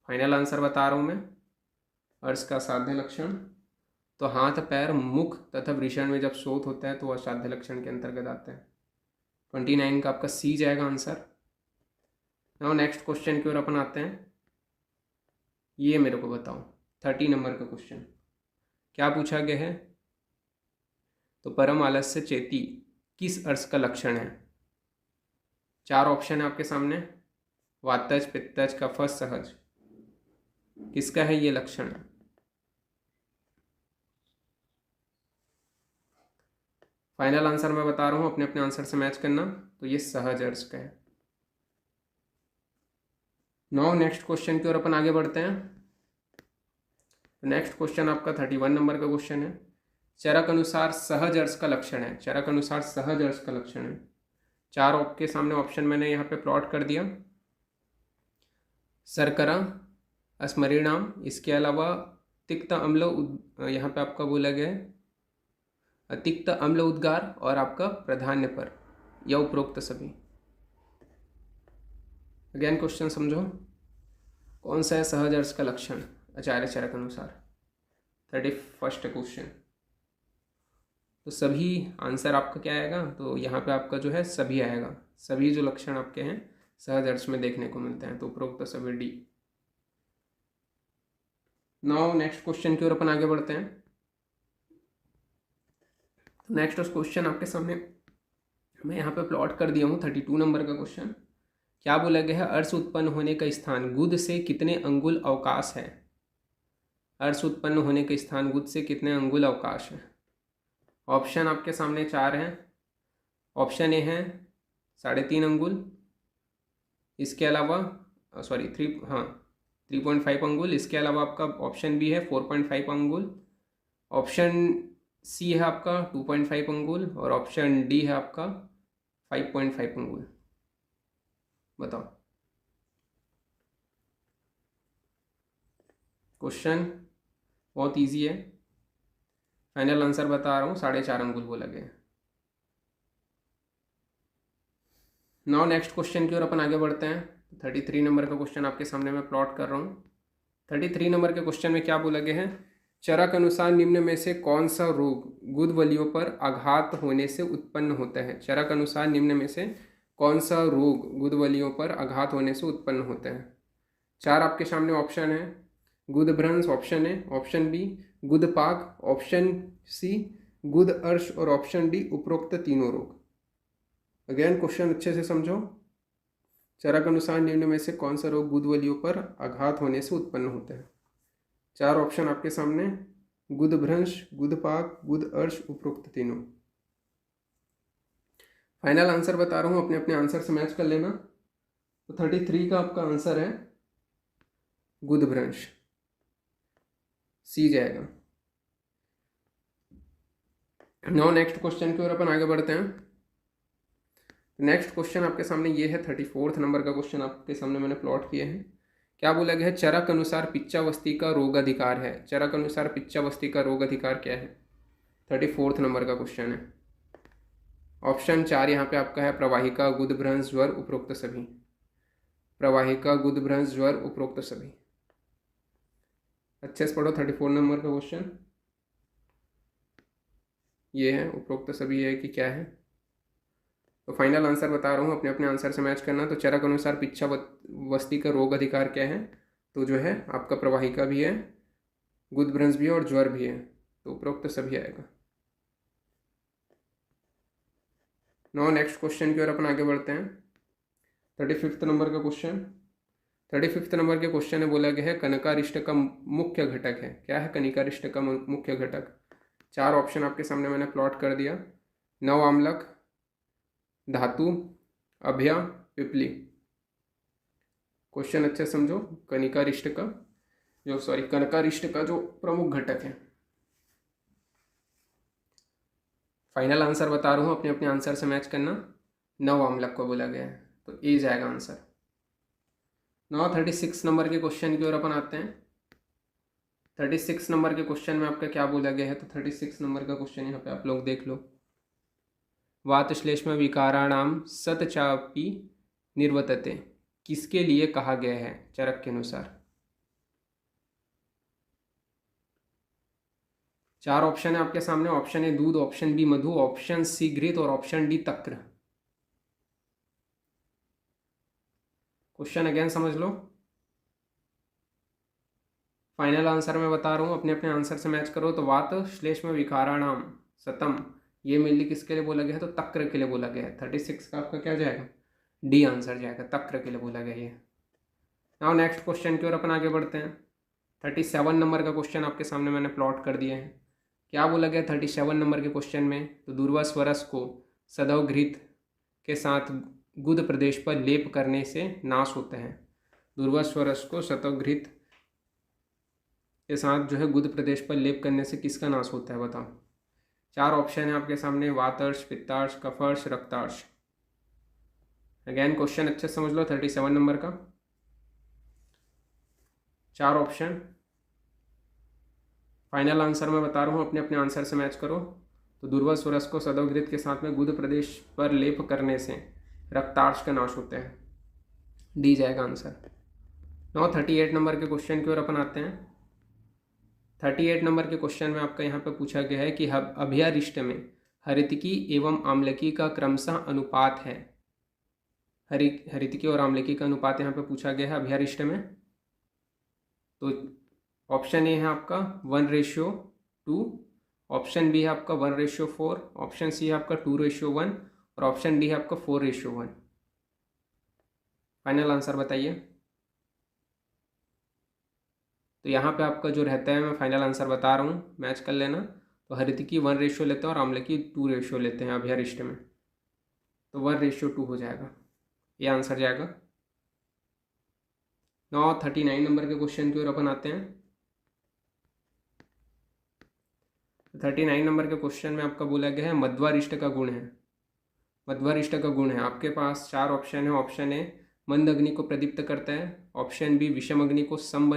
फाइनल आंसर बता रहा हूँ मैं। अर्श का असाध्य लक्षण तो हाथ, पैर, मुख तथा वृषण में जब शोथ होता है तो वह असाध्य लक्षण के अंतर्गत आता है। 29 का आपका सी जाएगा आंसर। नाउ नेक्स्ट क्वेश्चन की ओर अपन आते हैं। ये मेरे को बताओ, 30 नंबर का क्वेश्चन क्या पूछा गया है? तो परम आलस्य चेती किस अर्श का लक्षण है? 4 ऑप्शन है आपके सामने। वातज, पित्तज, कफज, सहज, किसका है ये लक्षण? फाइनल आंसर मैं बता रहा हूँ, अपने अपने आंसर से मैच करना। तो ये सहज अर्श का है। नाउ नेक्स्ट क्वेश्चन की ओर अपन आगे बढ़ते हैं। नेक्स्ट क्वेश्चन आपका 31 नंबर का क्वेश्चन है। चरक अनुसार सहज अर्श का लक्षण है। चरक अनुसार सहज अर्श का लक्षण है। 4 आपके सामने ऑप्शन मैंने यहाँ पे प्लॉट कर दिया। शर्करा, स्मरिणाम, इसके अलावा तिक्त अम्ल, यहाँ पे आपका बोला गया है तिक्त अम्ल उद्गार और आपका प्राधान्य पर, या उपरोक्त सभी। अगेन क्वेश्चन समझो, कौन सा है सहज अर्श का लक्षण आचार्य चरक अनुसार? 31st question. तो सभी आंसर आपका क्या आएगा? तो यहाँ पे आपका जो है सभी आएगा। सभी जो लक्षण आपके हैं सहज अर्श में देखने को मिलते हैं, तो उपरोक्त सभी डी। नाउ नेक्स्ट क्वेश्चन की ओर अपन आगे बढ़ते हैं। नेक्स्ट क्वेश्चन आपके सामने मैं यहाँ पे प्लॉट कर दिया हूँ। 32 नंबर का क्वेश्चन क्या बोला गया है? अर्श उत्पन्न होने का स्थान गुद से कितने अंगुल अवकाश है? अर्श उत्पन्न होने का स्थान गुद से कितने अंगुल अवकाश है? ऑप्शन आपके सामने 4 हैं। ऑप्शन ए है 3.5 अंगुल, इसके अलावा 3.5 अंगुल, इसके अलावा आपका ऑप्शन बी है 4.5 अंगुल, ऑप्शन सी है आपका 2.5 अंगुल और ऑप्शन डी है आपका 5.5 अंगुल। बताओ। क्वेश्चन बहुत इजी है, फाइनल आंसर बता रहा हूँ, 4.5 अंगुल बोला गया है। नाउ नेक्स्ट क्वेश्चन की ओर अपन आगे बढ़ते हैं। 33 नंबर का क्वेश्चन आपके सामने मैं प्लॉट कर रहा हूँ। 33 नंबर के क्वेश्चन में क्या बोला गया है? चरक अनुसार निम्न में से कौन सा रोग गुदवलियों पर आघात होने से उत्पन्न होता है? चरक अनुसार निम्न में से कौन सा रोग गुदवलियों पर आघात होने से उत्पन्न होता है? 4 आपके सामने ऑप्शन है। गुदभ्रंश ऑप्शन ए, ऑप्शन बी गुदपाक, ऑप्शन सी गुद अर्श और ऑप्शन डी उपरोक्त तीनों रोग। अगेन क्वेश्चन अच्छे से समझो। चरक अनुसार निम्न में से कौन सा रोग गुदवलियों पर आघात होने से उत्पन्न होता है? 4 ऑप्शन आपके सामने, गुदभ्रंश, गुदपाक, गुद अर्श, उपरोक्त तीनों। फाइनल आंसर बता रहा हूँ, अपने अपने आंसर से मैच कर लेना। तो 33 का आपका आंसर है गुदभ्रंश, सी जाएगा। नाउ नेक्स्ट क्वेश्चन की ओर अपन आगे बढ़ते हैं। नेक्स्ट क्वेश्चन आपके सामने ये है 34 नंबर का क्वेश्चन आपके सामने मैंने प्लॉट किए हैं। क्या बोला गया है? चरक अनुसार पिच्चावस्थी का रोग अधिकार है। चरक अनुसार पिच्चावस्थी का रोग अधिकार क्या है? 34 नंबर का क्वेश्चन है। ऑप्शन 4 यहाँ पे आपका है प्रवाहिका, गुदभ्रंश, ज्वर, उपरोक्त सभी। प्रवाहिका, गुदभ्रंश, ज्वर, उपरोक्त सभी। अच्छे से पढ़ो। 34 नंबर का क्वेश्चन ये है, उपरोक्त सभी है कि क्या है? तो फाइनल आंसर बता रहा हूँ, अपने अपने आंसर से मैच करना। तो चरक अनुसार पिच्चावस्थी का रोग अधिकार क्या है? तो जो है आपका प्रवाहिका भी है, गुदभ्रंश भी है और ज्वर भी है, तो उपरोक्त सभी आएगा। नाउ नेक्स्ट क्वेश्चन की ओर अपन आगे बढ़ते हैं। 35 नंबर का क्वेश्चन। 35 नंबर के क्वेश्चन में बोला गया है कनिकारिष्ट का मुख्य घटक है। क्या है कनिकारिष्ट का मुख्य घटक? 4 ऑप्शन आपके सामने मैंने प्लॉट कर दिया। नव आम्लक, धातु, अभ्या, पिपली। क्वेश्चन अच्छे समझो। कनिकारिष्ट का जो प्रमुख घटक है। फाइनल आंसर बता रहा हूँ, अपने अपने आंसर से मैच करना। नव आम्लक को बोला गया है, तो ए जाएगा आंसर। नाउ 36 नंबर के क्वेश्चन की ओर अपन आते हैं। 36 नंबर के क्वेश्चन में आपका क्या बोला गया है? तो 36 नंबर का क्वेश्चन यहाँ पे आप लोग देख लो। वातश्लेष्म विकाराणाम सतचापी निर्वर्तते किसके लिए कहा गया है चरक के अनुसार? 4 ऑप्शन है आपके सामने। ऑप्शन ए दूध, ऑप्शन बी मधु, ऑप्शन सी घृत और ऑप्शन डी तक्र। क्वेश्चन अगेन समझ लो। फाइनल आंसर मैं बता रहा हूँ, अपने अपने आंसर से मैच करो। तो वात श्लेष्म विकाराणाम सतम, ये मेनली किसके लिए बोला गया है? तो तक्र के लिए बोला गया है। 36 का आपका क्या जाएगा? डी आंसर जाएगा, तक्र के लिए बोला गया है। नाउ नेक्स्ट क्वेश्चन की ओर अपन आगे बढ़ते हैं। 37 नंबर का क्वेश्चन आपके सामने मैंने प्लॉट कर दिए हैं। क्या बोला गया 37 नंबर के क्वेश्चन में? तो दूर्वा स्वरस को सदैव घृत के साथ गुद प्रदेश पर लेप करने से नाश होता है। दूर्वा स्वरस को सदैव घृत के साथ जो है गुद प्रदेश पर लेप करने से किसका नाश होता है? बताओ। 4 ऑप्शन है आपके सामने, वातर्ष, पित्तार्ष, कफर्ष, रक्तार्ष। अगेन क्वेश्चन अच्छे से समझ लो। 37 नंबर का 4 ऑप्शन। फाइनल आंसर मैं बता रहा हूँ, अपने अपने आंसर से मैच करो। तो दूर्वा स्वरस को सदैव घृत के साथ में गुद प्रदेश पर लेप करने से रक्तार्ष का नाश होता है। डी जाएगा आंसर। नाउ 38 नंबर के क्वेश्चन की ओर अपन आते हैं। 38 नंबर के क्वेश्चन में आपका यहाँ पे पूछा गया है कि अभ्यारिष्ट में हरितकी एवं आम्लकी का क्रमशः अनुपात है। हरितकी और आम्लकी का अनुपात यहाँ पे पूछा गया है अभ्यारिष्ट में। तो ऑप्शन ए है आपका 1:2, ऑप्शन बी है आपका 1:4, ऑप्शन सी है आपका 2:1 और ऑप्शन डी है आपका 4:1। फाइनल आंसर बताइए। तो यहाँ पे आपका जो रहता है, मैं फाइनल आंसर बता रहा हूँ, मैच कर लेना। तो हरित की 1:2 लेते हैं और आम्ल की 2:2 लेते हैं अभ्यरिष्ट में, तो 1:2 हो जाएगा, ये आंसर जाएगा। 39 नंबर के क्वेश्चन की ओर अपन आते हैं। 39 नंबर के क्वेश्चन में आपका बोला गया है मध्वरिष्ट का गुण है। मध्वरिष्ट का गुण है, आपके पास 4 ऑप्शन है। ऑप्शन ए मंद अग्नि को प्रदीप्त करता है, ऑप्शन बी विषम अग्नि को सम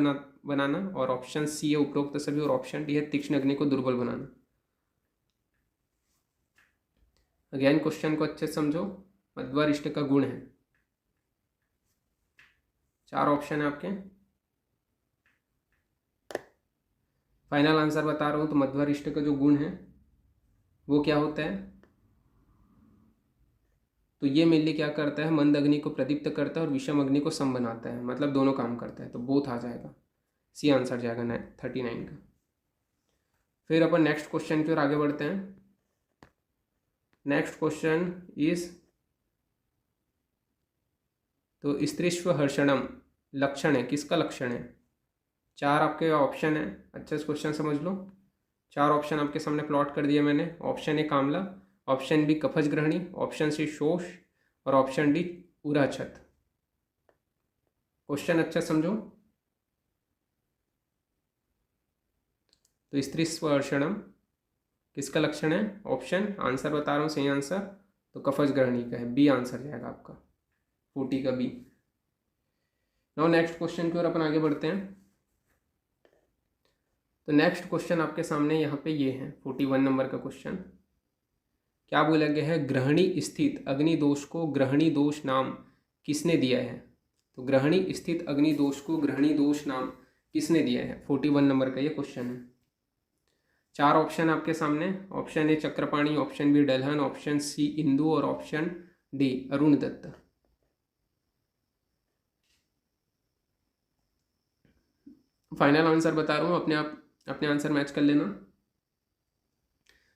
बनाना, और ऑप्शन सी है उपरोक्त सभी, और ऑप्शन डी है तीक्ष्ण अग्नि को दुर्बल बनाना। अगेन क्वेश्चन को अच्छे से समझो, मध्वरिष्ट का गुण है, 4 ऑप्शन है आपके। फाइनल आंसर बता रहा हूं, तो मध्वरिष्ट का जो गुण है वो क्या होता है, तो ये मेनली क्या करता है, मंद अग्नि को प्रदीप्त करता है और विषम अग्नि को सम बनाता है, मतलब दोनों काम करता है, तो बोथ आ जाएगा, सी आंसर जाएगा 39 का। फिर अपन नेक्स्ट क्वेश्चन की ओर आगे बढ़ते हैं। नेक्स्ट क्वेश्चन इज, तो स्त्रीष्व हर्षणम लक्षण है, किसका लक्षण है? 4 आपके ऑप्शन है, अच्छे से क्वेश्चन समझ लो। 4 ऑप्शन आपके सामने प्लॉट कर दिया मैंने। ऑप्शन ए कामला, ऑप्शन बी कफज ग्रहणी, ऑप्शन सी शोष, और ऑप्शन डी उराछत। क्वेश्चन अच्छा समझो। तो स्त्रीस्व हर्षणम किसका लक्षण है? ऑप्शन, आंसर बता रहा हूँ सही आंसर, तो कफज ग्रहणी का है, बी आंसर जाएगा आपका, 40 का बी। नाउ नेक्स्ट क्वेश्चन की ओर अपन आगे बढ़ते हैं। तो नेक्स्ट क्वेश्चन आपके सामने यहाँ पे ये है 41 नंबर का क्वेश्चन। क्या बोला गया है, ग्रहणी स्थित अग्नि दोष को ग्रहणी दोष नाम किसने दिया है? तो ग्रहणी स्थित अग्नि दोष को ग्रहणी दोष नाम किसने दिया है? 41 नंबर का ये क्वेश्चन है। 4 ऑप्शन आपके सामने। Option A Chakrapani, option B Dalhana, option C Indu, और option D Arun Datta. Final answer बता रहा हूँ, अपने आप अपने आंसर मैच कर लेना।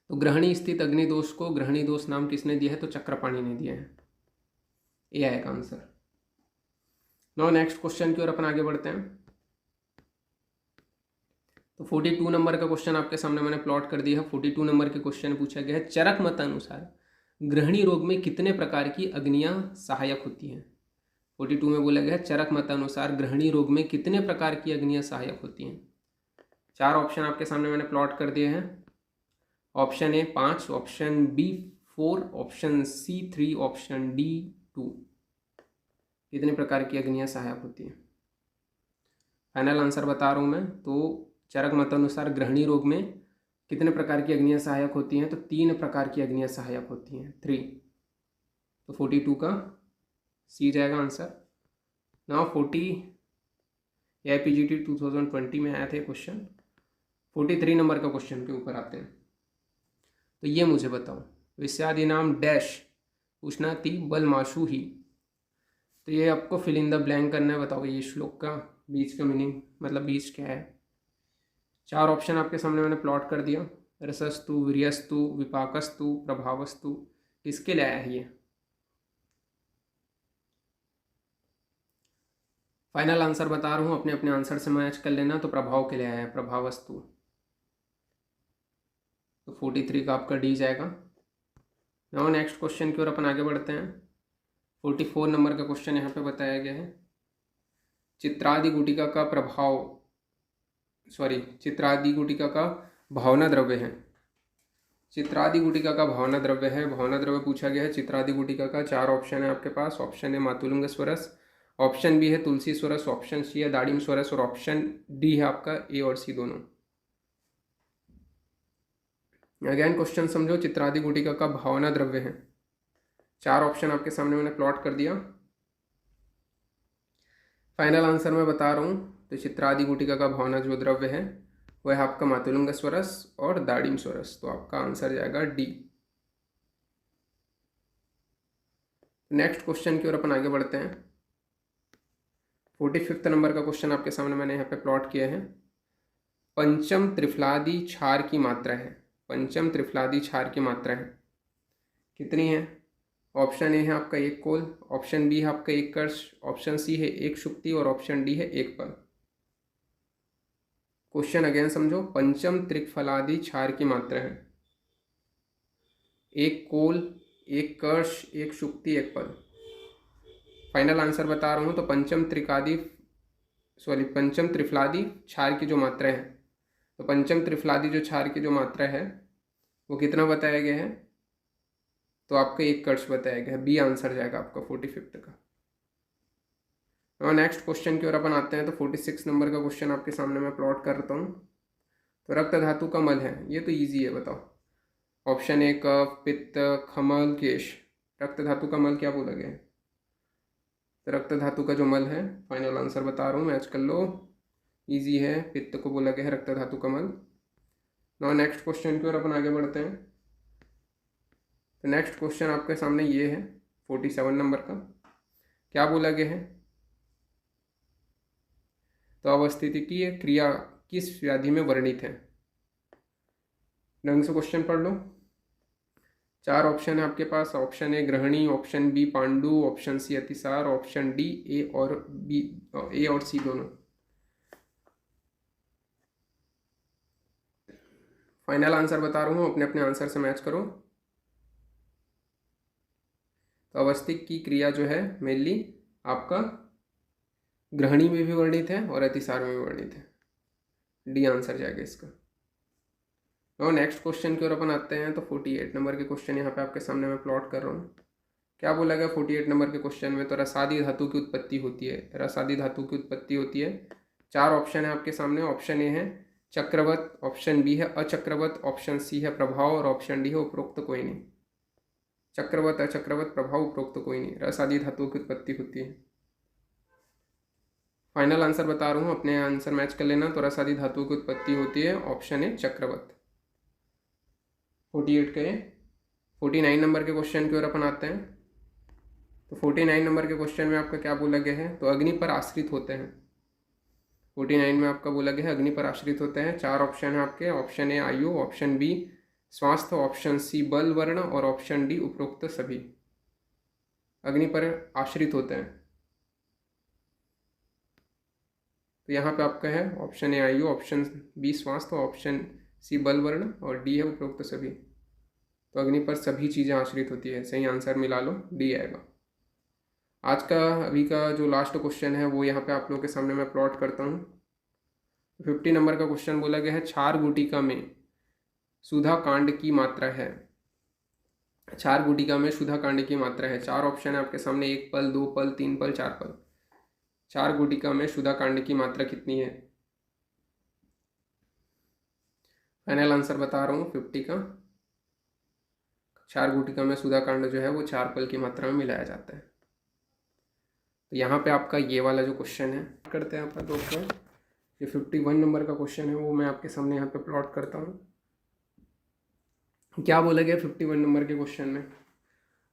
तो ग्रहणी स्थित अग्नि दोष को ग्रहणी दोष नाम किसने दिया है? तो चक्रपाणी ने दिया है, ये आएगा आंसर। नाउ नेक्स्ट क्वेश्चन की ओर अपन आगे बढ़ते हैं। तो 42 नंबर का क्वेश्चन आपके सामने मैंने प्लॉट कर दिया है। 42 नंबर के क्वेश्चन पूछा गया है, चरक मत अनुसार ग्रहणी रोग में कितने प्रकार की अग्नियां सहायक होती हैं? 42 में बोला गया है, चरक मत अनुसार ग्रहणी रोग में कितने प्रकार की अग्नियां सहायक होती हैं? 4 ऑप्शन आपके सामने मैंने प्लॉट कर दिए हैं। Option A 5, option B 4, option C 3, option D 2। कितने प्रकार की अग्नियां सहायक होती हैं? फाइनल आंसर बता रहा हूँ मैं। तो चरक मत अनुसार ग्रहणी रोग में कितने प्रकार की अग्नियां सहायक होती हैं? तो 3 प्रकार की अग्नियां सहायक होती हैं, 3। तो 42 का सी जाएगा आंसर। नाउ 40 AIPGT 2020 में आया था क्वेश्चन। 43 नंबर का क्वेश्चन के ऊपर आते हैं। तो ये मुझे बताओ, विषयादि नाम डैश उष्णाति बल माशु ही। तो ये आपको फिल इन द ब्लैंक करना है। बताओ ये श्लोक का बीच का मीनिंग, मतलब बीच क्या है? 4 ऑप्शन आपके सामने मैंने प्लॉट कर दिया। रसस्तु, वीर्यस्तु, विपाकस्तु, प्रभावस्तु। किसके लिए आया है ये? फाइनल आंसर बता रहा हूँ, अपने अपने आंसर से मैच कर लेना। तो प्रभाव के लिए आया है, प्रभावस्तु। तो 43 का आपका डी जाएगा। नाउ नेक्स्ट क्वेश्चन की ओर अपन आगे बढ़ते हैं। 44 नंबर का क्वेश्चन यहाँ पे बताया गया है, चित्रादि गुटिका का प्रभाव, चित्रादि गुटिका का भावना द्रव्य है। चित्रादि गुटिका का भावना द्रव्य है, भावना द्रव्य पूछा गया है चित्रादि गुटिका का। 4 ऑप्शन है आपके पास। ऑप्शन ए मातुलुंग स्वरस, ऑप्शन बी है तुलसी स्वरस, ऑप्शन सी है दाड़िम स्वरस, और ऑप्शन डी है आपका ए और सी दोनों। अगेन क्वेश्चन समझो, चित्रादि गुटिका का भावना द्रव्य है। 4 ऑप्शन आपके सामने मैंने प्लॉट कर दिया। फाइनल आंसर मैं बता रहा हूँ। तो चित्रादि गुटिका का भावना जो द्रव्य है वह है आपका मातुलुंग स्वरस और दाड़िम स्वरस। तो आपका आंसर जाएगा डी। नेक्स्ट क्वेश्चन की ओर अपन आगे बढ़ते हैं। 45 नंबर का क्वेश्चन आपके सामने मैंने यहाँ पे प्लॉट किया है। पंचम त्रिफलादि क्षार की मात्रा है, पंचम त्रिफलादि क्षार की मात्रा है कितनी है? ऑप्शन ए है आपका 1 कोल, ऑप्शन बी है आपका 1 कर्ष, ऑप्शन सी है 1 शुक्ति, और ऑप्शन डी है 1 पल। क्वेश्चन अगेन समझो। पंचम त्रिफलादि क्षार की मात्रा है। एक कोल, एक कर्ष, एक शुक्ति, एक पल। फाइनल आंसर बता रहा हूँ। तो पंचम त्रिफलादि क्षार की जो मात्रा है, तो पंचम त्रिफलादि जो क्षार की जो मात्रा है वो कितना बताया गया है? तो आपका एक कर्ष बताया गया है। बी आंसर जाएगा आपका 45 का। और नेक्स्ट क्वेश्चन की ओर अपन आते हैं। तो 46 नंबर का क्वेश्चन आपके सामने मैं प्लॉट करता हूँ। तो रक्त धातु का मल है, ये तो इजी है, बताओ। ऑप्शन ए कफ, पित्त, खमल, केश। रक्त धातु का मल क्या बोला गया है? तो रक्त धातु का जो मल है, फाइनल आंसर बता रहा हूँ, मैच कर लो, इजी है। पित्त को बोला गया है रक्त धातु का मल। नाउ नेक्स्ट क्वेश्चन की ओर अपन आगे बढ़ते हैं। तो नेक्स्ट क्वेश्चन आपके सामने ये है 47 नंबर का। क्या बोला गया है? तो अवस्थितिकी क्रिया किस व्याधि में वर्णित है? ढंग से क्वेश्चन पढ़ लो। 4 ऑप्शन है आपके पास। ऑप्शन ए ग्रहणी, ऑप्शन बी पांडु, ऑप्शन सी अतिसार, ऑप्शन डी ए और सी दोनों। फाइनल आंसर बता रहा हूँ, अपने अपने आंसर से मैच करो। तो अवस्थिक की क्रिया जो है मेनली आपका ग्रहणी में भी वर्णित है और अतिसार में भी वर्णित है। डी आंसर जाएगा इसका। और नेक्स्ट क्वेश्चन की ओर अपन आते हैं। तो 48 नंबर के क्वेश्चन यहाँ पे आपके सामने मैं प्लॉट कर रहा हूँ। क्या बोला गया 48 नंबर के क्वेश्चन में? तो रसादी धातु की उत्पत्ति होती है। रसादी धातु की उत्पत्ति होती है। 4 ऑप्शन है आपके सामने। ऑप्शन ए है चक्रवत, ऑप्शन बी है अचक्रवत, ऑप्शन सी है प्रभाव और ऑप्शन डी है उपरोक्त कोई नहीं। चक्रवत, अचक्रवत, प्रभाव, उपरोक्त कोई नहीं, रसादी धातुओं की उत्पत्ति होती है। फाइनल आंसर बता रहा हूँ, अपने आंसर मैच कर लेना। तो रसादी धातुओं की उत्पत्ति होती है, ऑप्शन ए चक्रवत। 48 के 49 नंबर के क्वेश्चन की ओर अपन आते हैं। तो 49 नंबर के क्वेश्चन में आपका क्या बोला गया है? तो अग्नि पर आश्रित होते हैं। 49 में आपका बोला गया है अग्नि पर आश्रित होते हैं। 4 ऑप्शन है आपके। ऑप्शन ए आयु, ऑप्शन बी स्वास्थ्य, ऑप्शन सी बल वर्ण और ऑप्शन डी उपरोक्त सभी। अग्नि पर आश्रित होते हैं। तो यहाँ पे आपका है ऑप्शन ए आयु, ऑप्शन बी स्वास्थ्य, ऑप्शन सी बल वर्ण और डी है उपरोक्त सभी। तो अग्नि पर सभी चीज़ें आश्रित होती है। सही आंसर मिला लो, डी आएगा। आज का अभी का जो लास्ट क्वेश्चन है वो यहाँ पे आप लोगों के सामने मैं प्लॉट करता हूँ। 50 नंबर का क्वेश्चन बोला गया है क्षार गुटिका में सुधा कांड की मात्रा है। क्षार गुटिका में सुधा कांड की मात्रा है। 4 ऑप्शन है आपके सामने, 1 पल, 2 पल, 3 पल, 4 पल। क्षार गुटिका में सुधा कांड की मात्रा कितनी है? फाइनल आंसर बता रहा हूँ 50 का। क्षार गुटिका में सुधा कांड जो है वो 4 पल की मात्रा में मिलाया जाता है। तो यहाँ पे आपका ये वाला जो क्वेश्चन है करते हैं अपन दोस्तों। ये 51 नंबर का क्वेश्चन है वो मैं आपके सामने यहाँ पे प्लॉट करता हूँ। क्या बोला गया 51 नंबर के क्वेश्चन में?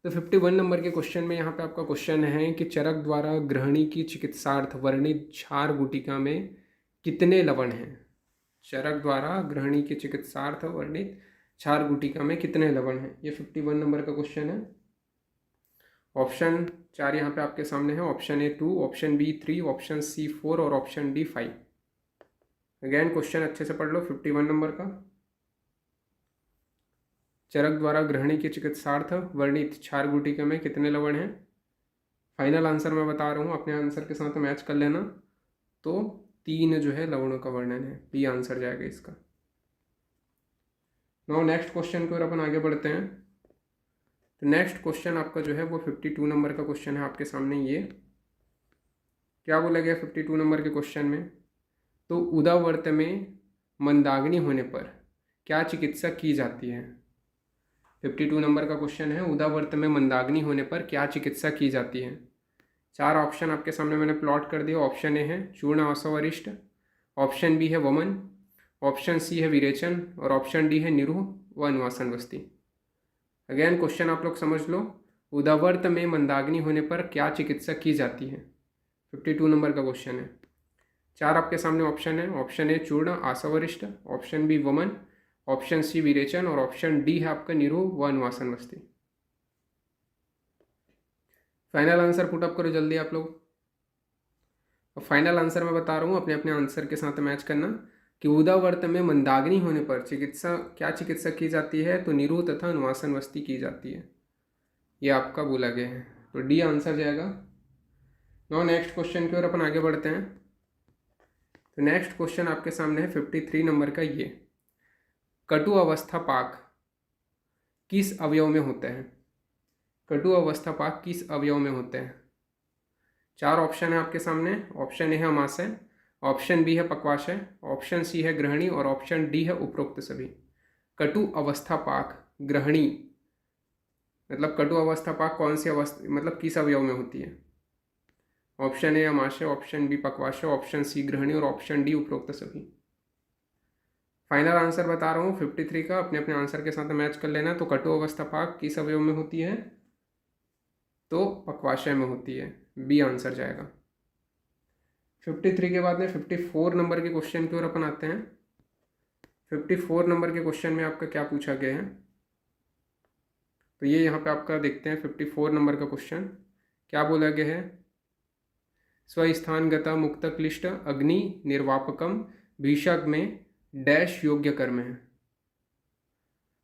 तो 51 नंबर के क्वेश्चन में यहाँ पे आपका क्वेश्चन है कि चरक द्वारा ग्रहणी की चिकित्सार्थ वर्णित क्षार गुटिका में कितने लवण हैं? चरक द्वारा ग्रहणी की चिकित्सार्थ वर्णित क्षार गुटिका में कितने लवण हैं? ये 51 नंबर का क्वेश्चन है। ऑप्शन 4 यहाँ पे आपके सामने है। Option A 2, option B 3, option C 4 और ऑप्शन डी 5। अगेन क्वेश्चन अच्छे से पढ़ लो। 51 नंबर का, चरक द्वारा ग्रहणी की चिकित्सार्थ वर्णित क्षार गुटिका में कितने लवण हैं? फाइनल आंसर मैं बता रहा हूँ, अपने आंसर के साथ मैच कर लेना। तो 3 जो है लवणों का वर्णन है। बी आंसर जाएगा इसका। नाउ नेक्स्ट क्वेश्चन की ओर अपन आगे बढ़ते हैं। तो नेक्स्ट क्वेश्चन आपका जो है वो 52 नंबर का क्वेश्चन है आपके सामने। ये क्या बोला गया 52 नंबर के क्वेश्चन में? तो उदावर्त में मंदाग्नि होने पर क्या चिकित्सा की जाती है? 52 नंबर का क्वेश्चन है, उदावर्त में मंदाग्नि होने पर क्या चिकित्सा की जाती है? 4 ऑप्शन आपके सामने मैंने प्लॉट कर दिया। ऑप्शन ए है चूर्ण आसवरिष्ट, ऑप्शन बी है वमन, ऑप्शन सी है विरेचन और ऑप्शन डी है निरूह व अनुवासन वस्ती। अगेन क्वेश्चन आप लोग समझ लो। उदावर्त में मंदाग्नि होने पर क्या चिकित्सा की जाती है? 52 नंबर का क्वेश्चन है। 4 आपके सामने ऑप्शन है। ऑप्शन ए चूर्ण आसवरिष्ट, ऑप्शन बी वमन, ऑप्शन सी विरेचन और ऑप्शन डी है आपका निरूह व अनुवासन वस्ती। फाइनल आंसर पुटअप करो जल्दी आप लोग। फाइनल आंसर मैं बता रहा हूँ, अपने अपने आंसर के साथ मैच करना। कि उदावर्त में मंदाग्नि होने पर क्या चिकित्सा की जाती है? तो निरूह तथा अनुवासन वस्ती की जाती है। ये आपका बोला गया है, तो डी आंसर जाएगा। नो नेक्स्ट क्वेश्चन की ओर अपन आगे बढ़ते हैं। तो नेक्स्ट क्वेश्चन आपके सामने है 53 नंबर का। ये कटु अवस्था पाक किस अवयव में होता है? कटु अवस्था पाक किस अवयव में होते हैं? 4 ऑप्शन है आपके सामने। ऑप्शन ए है अमाशय, ऑप्शन बी है पक्वाशय, ऑप्शन सी है ग्रहणी और ऑप्शन डी है उपरोक्त सभी। कटु अवस्था पाक ग्रहणी मतलब कटु अवस्था पाक कौन सी अवस्था मतलब किस अवयव में होती है? ऑप्शन ए अमाशय, ऑप्शन बी पक्वाशय, ऑप्शन सी ग्रहणी और ऑप्शन डी उपरोक्त सभी। फाइनल आंसर बता रहा हूँ 53 का, अपने अपने आंसर के साथ मैच कर लेना। तो कटु अवस्था पाक किस अवयव में होती है? तो पक्वाशय में होती है, बी आंसर जाएगा। 53 के बाद में 54 नंबर के क्वेश्चन की ओर अपन आते हैं। 54 नंबर के क्वेश्चन में आपका क्या पूछा गया है? तो ये यहाँ पे आपका देखते हैं 54 नंबर का क्वेश्चन क्या बोला गया है। स्वस्थानगता मुक्त क्लिष्ट अग्नि निर्वापकम भीषक में डैश योग्य कर्म है।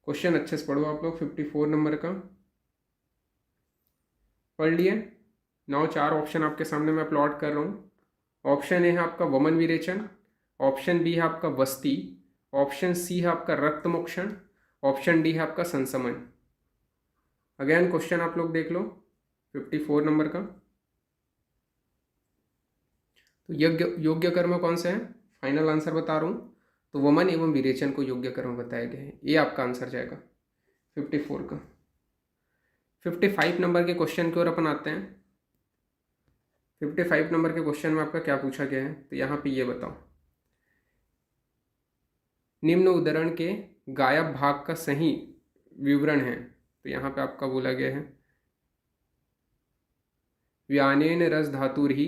क्वेश्चन अच्छे से पढ़ो आप लोग। 54 नंबर का पढ़ लिए। 4 ऑप्शन आपके सामने मैं प्लॉट कर रहा हूँ। ऑप्शन ए है आपका वमन विरेचन, ऑप्शन बी है आपका वस्ती, ऑप्शन सी है आपका रक्त मोक्षण, ऑप्शन डी है आपका संसमन। अगेन क्वेश्चन आप लोग देख लो 54 नंबर का। तो योग्य कर्म कौन से हैं? फाइनल आंसर बता रहा हूँ। तो वमन एवं विरेचन को योग्य कर्म बताया गया है, ये आपका आंसर जाएगा 54 का। 55 नंबर के क्वेश्चन की ओर अपन आते हैं। 55 नंबर के क्वेश्चन में आपका क्या पूछा गया है? तो यहाँ पे ये बताओ, निम्न उदाहरण के गायब भाग का सही विवरण है। तो यहाँ पे आपका बोला गया है व्यानेन रस धातुर्हि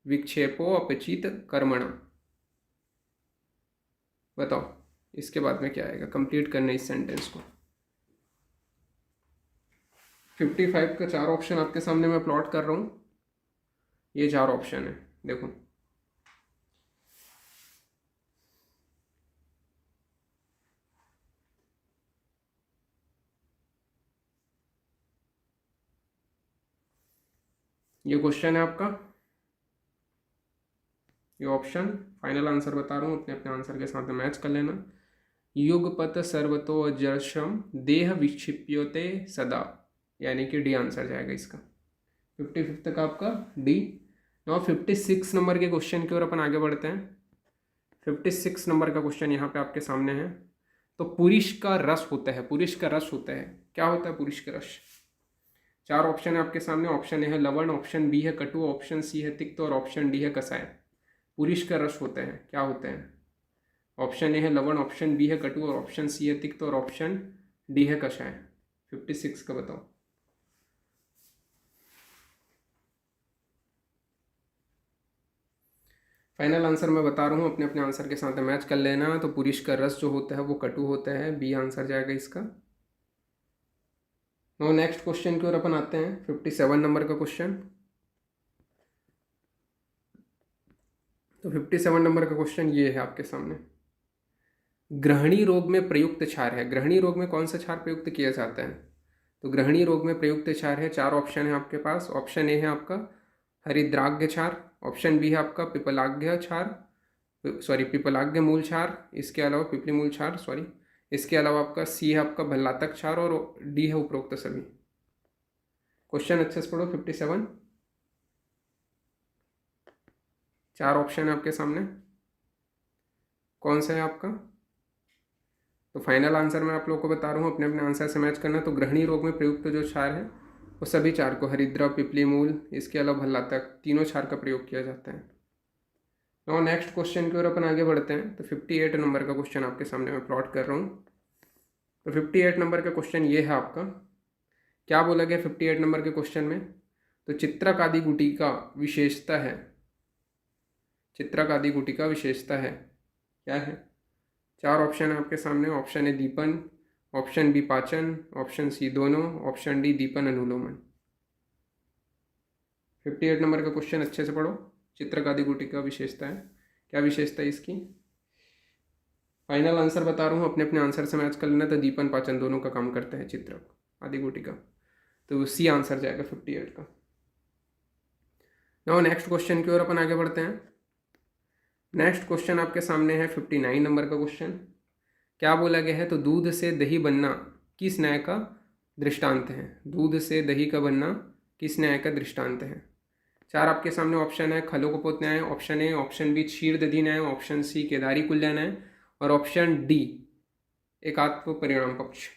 विक्षेपो अपचित कर्मण। बताओ इसके बाद में क्या आएगा? कंप्लीट करना इस सेंटेंस को। 55 का 4 ऑप्शन आपके सामने मैं प्लॉट कर रहा हूँ। ये 4 ऑप्शन है, देखो। ये क्वेश्चन है आपका, ये ऑप्शन। फाइनल आंसर बता रहा हूँ, अपने अपने आंसर के साथ मैच कर लेना। युगपत सर्वतो जर्शम देह विक्षिप्योते सदा, यानी कि डी आंसर जाएगा इसका। 55 का आपका डी। 56 नंबर के क्वेश्चन की ओर अपन आगे बढ़ते हैं। 56 नंबर का क्वेश्चन यहाँ पे आपके सामने है। तो पुरुष का रस होता है, पुरुष का रस होता है, क्या होता है पुरुष का रस? 4 ऑप्शन है आपके सामने। ऑप्शन ए है लवण, ऑप्शन बी है कटु, ऑप्शन सी है तिक्त और ऑप्शन डी है कसाय। पुरुष का रस होते हैं, क्या होते हैं? ऑप्शन ए है लवण, ऑप्शन बी है कटु और ऑप्शन सी है तिक्त और ऑप्शन डी है कषाय। 56 का बताओ। फाइनल आंसर मैं बता रहा हूँ, अपने अपने आंसर के साथ मैच कर लेना। तो पुरुष का रस जो होता है वो कटु होता है, बी आंसर जाएगा इसका। नेक्स्ट क्वेश्चन की ओर अपन आते हैं। 57 नंबर का क्वेश्चन। तो 57 नंबर का क्वेश्चन ये है आपके सामने। ग्रहणी रोग में प्रयुक्त क्षार है। ग्रहणी रोग में कौन सा क्षार प्रयुक्त किया जाता है? तो ग्रहणी रोग में प्रयुक्त क्षार है। 4 ऑप्शन है आपके पास। ऑप्शन ए है आपका हरिद्राग्य क्षार, ऑप्शन बी है आपका पिपलाग्य क्षार, पिपलाग्य मूल क्षार, इसके अलावा पिपली मूल क्षार, इसके अलावा आपका सी है आपका भल्लातक क्षार और डी है उपरोक्त सभी। क्वेश्चन अच्छे से पढ़ो। 57 4 ऑप्शन है आपके सामने, कौन सा है आपका? तो फाइनल आंसर मैं आप लोगों को बता रहा हूँ, अपने अपने आंसर से मैच करना। तो ग्रहणी रोग में प्रयुक्त जो क्षार है वो सभी 4 को, हरिद्रा, पिपली मूल, इसके अलावा भल्लातक, तीनों क्षार का प्रयोग किया जाता है। और नेक्स्ट क्वेश्चन की ओर अपन आगे बढ़ते हैं। तो 58 नंबर का क्वेश्चन आपके सामने मैं प्लॉट कर रहा हूँ। तो 58 नंबर का क्वेश्चन ये है आपका, क्या बोला गया 58 नंबर के क्वेश्चन में? तो चित्रक आदि गुटिका विशेषता है, चित्रक आदि गुटिका विशेषता है, क्या है? 4 ऑप्शन है आपके सामने। ऑप्शन ए दीपन, ऑप्शन बी पाचन, ऑप्शन सी दोनों, ऑप्शन डी दीपन अनुलोमन। 58 नंबर का क्वेश्चन अच्छे से पढ़ो। चित्रक आदि गुटिका विशेषता है, क्या विशेषता है इसकी? फाइनल आंसर बता रहा हूँ, अपने अपने आंसर से मैच कर लेना। तो दीपन पाचन दोनों का काम करते हैं चित्रक आदि गुटिका, तो सी आंसर जाएगा 58 का। नाउ नेक्स्ट क्वेश्चन की ओर अपन आगे बढ़ते हैं। नेक्स्ट क्वेश्चन आपके सामने है 59 नंबर का क्वेश्चन। क्या बोला गया है? तो दूध से दही बनना किस न्याय का दृष्टांत है? दूध से दही का बनना किस न्याय का दृष्टांत है? चार आपके सामने ऑप्शन है। खलोकपोत न्याय, ऑप्शन ए, ऑप्शन बी क्षीर दधी न्याय, ऑप्शन सी केदारी कुल्या न्याय, और ऑप्शन डी एकात्म परिणाम पक्ष।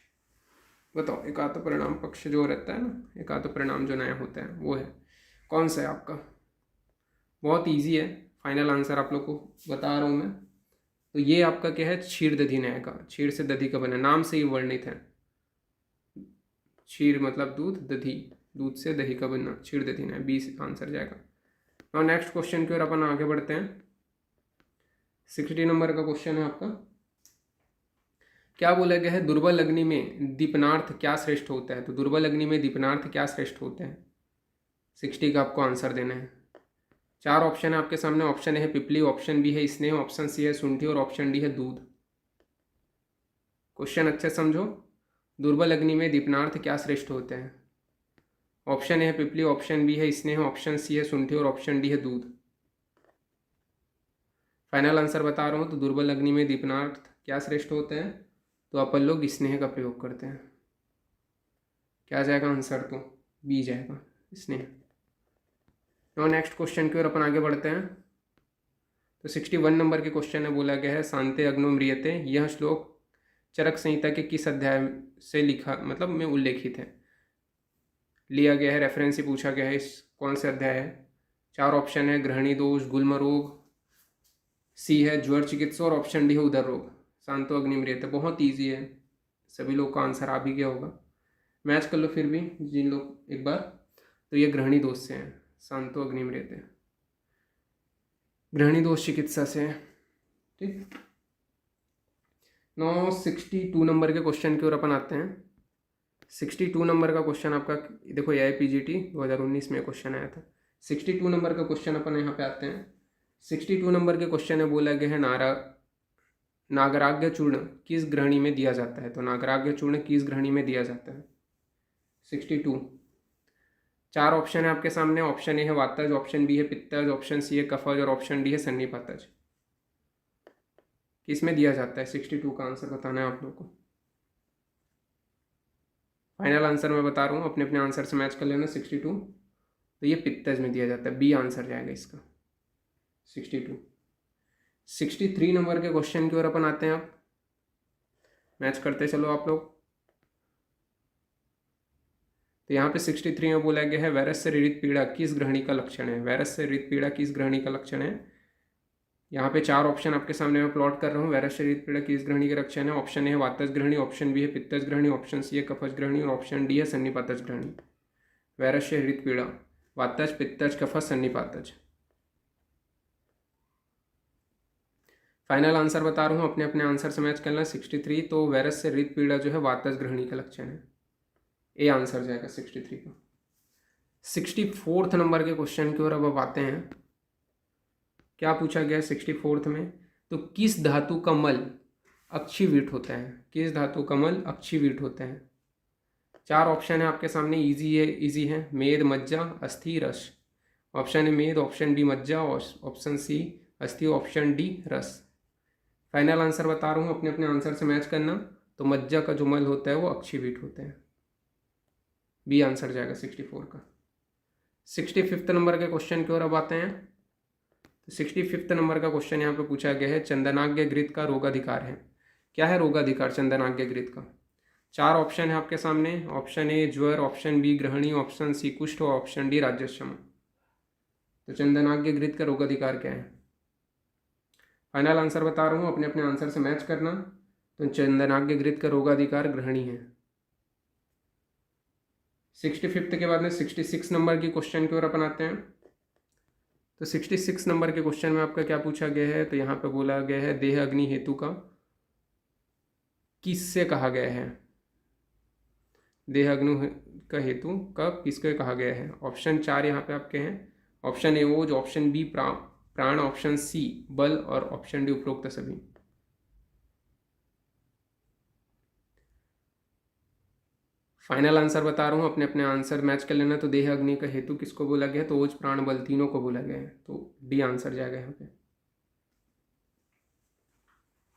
बताओ, एकात्म परिणाम पक्ष जो रहता है ना, एकात्म परिणाम जो न्याय होता है वो है कौन सा है आपका? बहुत इजी है, फाइनल आंसर आप लोग को बता रहा हूँ मैं। तो ये आपका क्या है? क्षीर दधी न्याय का। क्षीर से दधी का बना, नाम से ही वर्णित है। क्षीर मतलब दूध, दधी दूध से दही का बनना, क्षीर दधी न्याय, बी आंसर जाएगा। और नेक्स्ट क्वेश्चन की ओर अपन आगे बढ़ते हैं। 60 नंबर का क्वेश्चन है आपका। क्या बोला गया है? दुर्बल अग्नि में दीपनार्थ क्या श्रेष्ठ होता है? तो दुर्बल अग्नि में दीपनार्थ क्या श्रेष्ठ होते हैं? 60 का आपको आंसर देना है। चार ऑप्शन है आपके सामने। ऑप्शन ए है पिपली, ऑप्शन बी है स्नेह, ऑप्शन सी है शुंठी, और ऑप्शन डी है दूध। क्वेश्चन अच्छे समझो। दुर्बल अग्नि में दीपनार्थ क्या श्रेष्ठ होते हैं? ऑप्शन ए है पिपली, ऑप्शन बी है स्नेह, ऑप्शन सी है शुंठी, और ऑप्शन डी है दूध। फाइनल आंसर बता रहा हूँ। तो दुर्बल अग्नि में दीपनार्थ क्या श्रेष्ठ होते हैं? तो अपन लोग स्नेह का प्रयोग करते हैं। क्या जाएगा आंसर? तो बी जाएगा, स्नेह। और नेक्स्ट क्वेश्चन की ओर अपन आगे बढ़ते हैं। तो 61 नंबर के क्वेश्चन में बोला गया है शांते अग्नो म्रियते। यह श्लोक चरक संहिता के किस अध्याय से लिखा, मतलब में उल्लेखित है, लिया गया है? रेफरेंस ही पूछा गया है, इस कौन से अध्याय है? चार ऑप्शन है। गृहिणी दोष, गुल्म रोग, सी है ज्वर चिकित्सा, और ऑप्शन डी है उदर रोग। शांतो अग्निम्रियते बहुत ईजी है, सभी लोग का आंसर आ भी गया होगा। मैच कर लो फिर भी जिन लोग एक बार। तो ये गृहिणी दोष से है, शांतो अग्निम्रियते गृहिणी दोष चिकित्सा से है। ठीक, 62 नंबर के क्वेश्चन की ओर अपन आते हैं। 62 नंबर का क्वेश्चन आपका देखो, AIPGT 2019 में क्वेश्चन आया था। 62 नंबर का क्वेश्चन अपन यहाँ पे आते हैं। 62 नंबर के क्वेश्चन में बोला गया है नागराग्य चूर्ण किस गृहिणी में दिया जाता है? तो नागराग्य चूर्ण किस गृहिणी में दिया जाता है? 62। चार ऑप्शन है आपके सामने। ऑप्शन ए है वातज, ऑप्शन बी है पित्तज, ऑप्शन सी है कफज, और ऑप्शन डी है सन्निपातज। किस में दिया जाता है? 62 का आंसर बताना है आप लोग को। फाइनल आंसर मैं बता रहा हूँ, अपने अपने आंसर से मैच कर लेना। 62 तो ये पित्तज में दिया जाता है, बी आंसर जाएगा इसका 62। 63 नंबर के क्वेश्चन की ओर अपन आते हैं। आप मैच करते चलो आप लोग। तो यहाँ पे 63 में बोला गया है वायरस से ऋत पीड़ा किस गृहिणी का लक्षण है? वायरस से ऋत पीड़ा किस गृहिणी का लक्षण है? यहाँ पे चार ऑप्शन आपके सामने मैं प्लॉट कर रहा हूँ। वायरस से ऋत पीड़ा किस गृहिणी का लक्षण है? ऑप्शन ए है वातज गृहिणी, ऑप्शन बी है पित्तज गृहिणी, ऑप्शन सी है कफज गृहिणी, और ऑप्शन डी है सन्निपातज गृहिणी। वायरस से ऋत पीड़ा वातज, पित्तज, कफज, सन्निपातज। फाइनल आंसर बता रहा हूँ, अपने अपने आंसर से मैच करना। 63 तो वायरस से ऋत पीड़ा जो है वातज गृहिणी का लक्षण है, ए आंसर जाएगा 63 का। 64 नंबर के क्वेश्चन की ओर अब आते हैं। क्या पूछा गया 64 में? तो किस धातु का मल अक्षीवीट होता है? किस धातु का मल अक्षीवीट होता है? चार ऑप्शन है आपके सामने, इजी है। मेद, मज्जा, अस्थि, रस। ऑप्शन है मेद, ऑप्शन बी मज्जा, ऑप्शन सी अस्थि, ऑप्शन डी रस। फाइनल आंसर बता रहा हूँ, अपने अपने आंसर से मैच करना। तो मज्जा का जो मल होता है वो अक्षीवीट होते हैं, बी आंसर जाएगा 64 का। 65 नंबर के क्वेश्चन की ओर अब आते हैं। तो 65 नंबर का क्वेश्चन यहाँ पे पूछा गया है चंदनाग्य घृत का रोगाधिकार है। क्या है रोगाधिकार चंदनाग्य घृत का? चार ऑप्शन है आपके सामने। ऑप्शन ए ज्वर, ऑप्शन बी गृहिणी, ऑप्शन सी कुष्ठ, और ऑप्शन डी राज्यक्षम। तो चंदनाग्य घृत का रोगाधिकार क्या है? फाइनल आंसर बता रहा हूँ, अपने अपने आंसर से मैच करना। तो चंदनाग्य घृत का रोगाधिकार गृहिणी है। 65 के बाद में 66 नंबर की क्वेश्चन की ओर अपन आते हैं। तो 66 नंबर के क्वेश्चन में आपका क्या पूछा गया है? तो यहाँ पे बोला गया है देह अग्नि हेतु का किससे कहा गया है? देह अग्नि का हेतु का किसको कहा गया है? ऑप्शन चार यहाँ पे आपके हैं। ऑप्शन ए ओज, ऑप्शन बी प्राण, ऑप्शन सी बल, और ऑप्शन डी उपरोक्त सभी। फाइनल आंसर बता रहा हूँ, अपने अपने आंसर मैच कर लेना। तो देह अग्नि का हेतु किसको बोला गया है? तो ओज प्राण बल तीनों को बोला गया है। तो डी आंसर जाएगा यहाँ पे।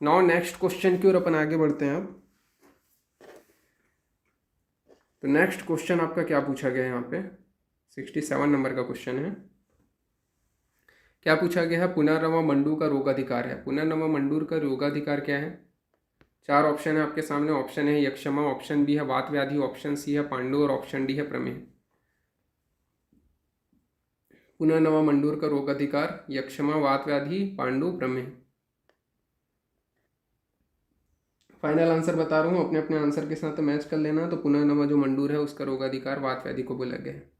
नाउ नेक्स्ट क्वेश्चन की ओर अपन आगे बढ़ते हैं अब। तो नेक्स्ट क्वेश्चन आपका क्या पूछा गया है यहाँ पे? 67 नंबर का क्वेश्चन है। क्या पूछा गया है? पुनर्नवा मंडू का रोगाधिकार है। पुनर्नवा मंडूर का रोगाधिकार क्या है? 4 ऑप्शन है आपके सामने। ऑप्शन है यक्षमा, ऑप्शन बी है वात व्याधि, ऑप्शन सी है पांडु और ऑप्शन डी है प्रमेह। पुनर्नवा मंडूर का रोगाधिकार यक्षमा, वात व्याधि, पांडु, प्रमेह। फाइनल आंसर बता रहा हूँ, अपने अपने आंसर के साथ मैच कर लेना। तो पुनर्नवा जो मंडूर है उसका रोगाधिकार वात व्याधि को बोला गया है।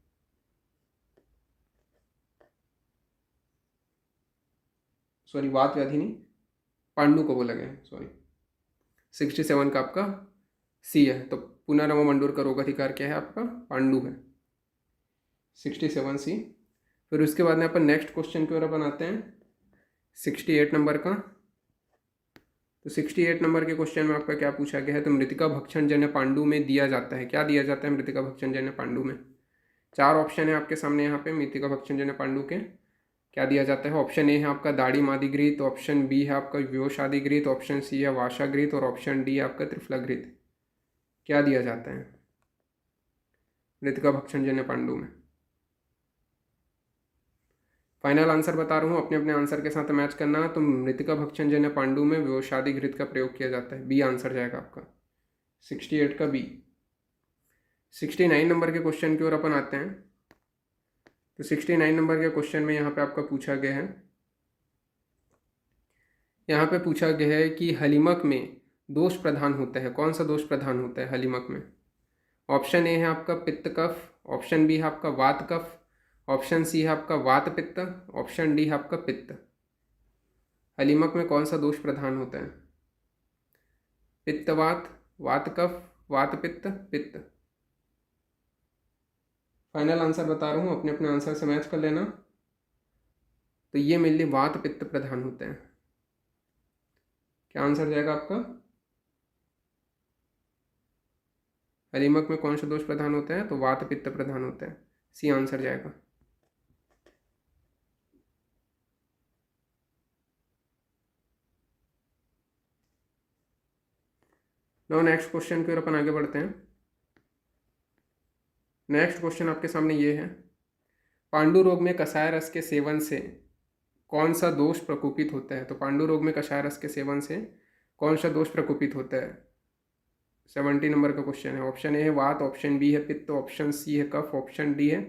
सॉरी, वात व्याधि नहीं, पांडु को बोला गया है, सॉरी। 67 का आपका सी है। तो पुनर्नवा मंडूर का रोगाधिकार क्या है आपका? पांडु है। 67 सी। फिर उसके बाद में अपन नेक्स्ट क्वेश्चन की ओर अपन आते हैं 68 नंबर का। तो 68 नंबर के क्वेश्चन में आपका क्या पूछा गया है? तो मृतिका भक्षण जन्य पांडु में दिया जाता है। क्या दिया जाता है मृतिका भक्षण जन्य पांडु में? 4 ऑप्शन है आपके सामने यहाँ पे मृतिका भक्षण जन्य पांडु के। क्या दिया जाता है? ऑप्शन ए है आपका दाढ़ी तो ऑप्शन बी है आपका व्योषादिगृहीत, ऑप्शन सी है वाशागृहीत और ऑप्शन डी है आपका त्रिफलागृहीत। क्या दिया जाता है मृतिका भक्षण जन्य पांडु में? फाइनल आंसर बता रहा हूँ, अपने अपने आंसर के साथ मैच करना। तो मृतिका भक्षण जन्य पांडु में व्योषादिगृहीत का प्रयोग किया जाता है। बी आंसर जाएगा आपका 68 का बी। 69 नंबर के क्वेश्चन की ओर अपन आते हैं। तो 69 नंबर के क्वेश्चन में यहाँ पे आपका पूछा गया है, यहाँ पे पूछा गया है कि हलिमक में दोष प्रधान होता है। कौन सा दोष प्रधान होता है हलिमक में? ऑप्शन ए है आपका पित्त कफ, ऑप्शन बी है आपका वात कफ, ऑप्शन सी है आपका वात पित्त, ऑप्शन डी है आपका पित्त। हलिमक में कौन सा दोष प्रधान होता है? पित्तवात, वात कफ, वात पित्त, पित्त। फाइनल आंसर बता रहा हूँ, अपने अपने आंसर से मैच कर लेना। तो ये मेनली वात पित्त प्रधान होते हैं। क्या आंसर जाएगा आपका? हलिमक में कौन सा दोष प्रधान होता है? तो वात पित्त प्रधान होता है। सी आंसर जाएगा। नो नेक्स्ट क्वेश्चन की ओर अपन आगे बढ़ते हैं। नेक्स्ट क्वेश्चन आपके सामने ये है, पांडु रोग में कषाय रस के सेवन से कौन सा दोष प्रकोपित होता है? तो पांडु रोग में कषाय रस के सेवन से कौन सा दोष प्रकोपित होता है? 70 नंबर का क्वेश्चन है। ऑप्शन ए है वात, ऑप्शन बी है पित्त, ऑप्शन सी है कफ, ऑप्शन डी है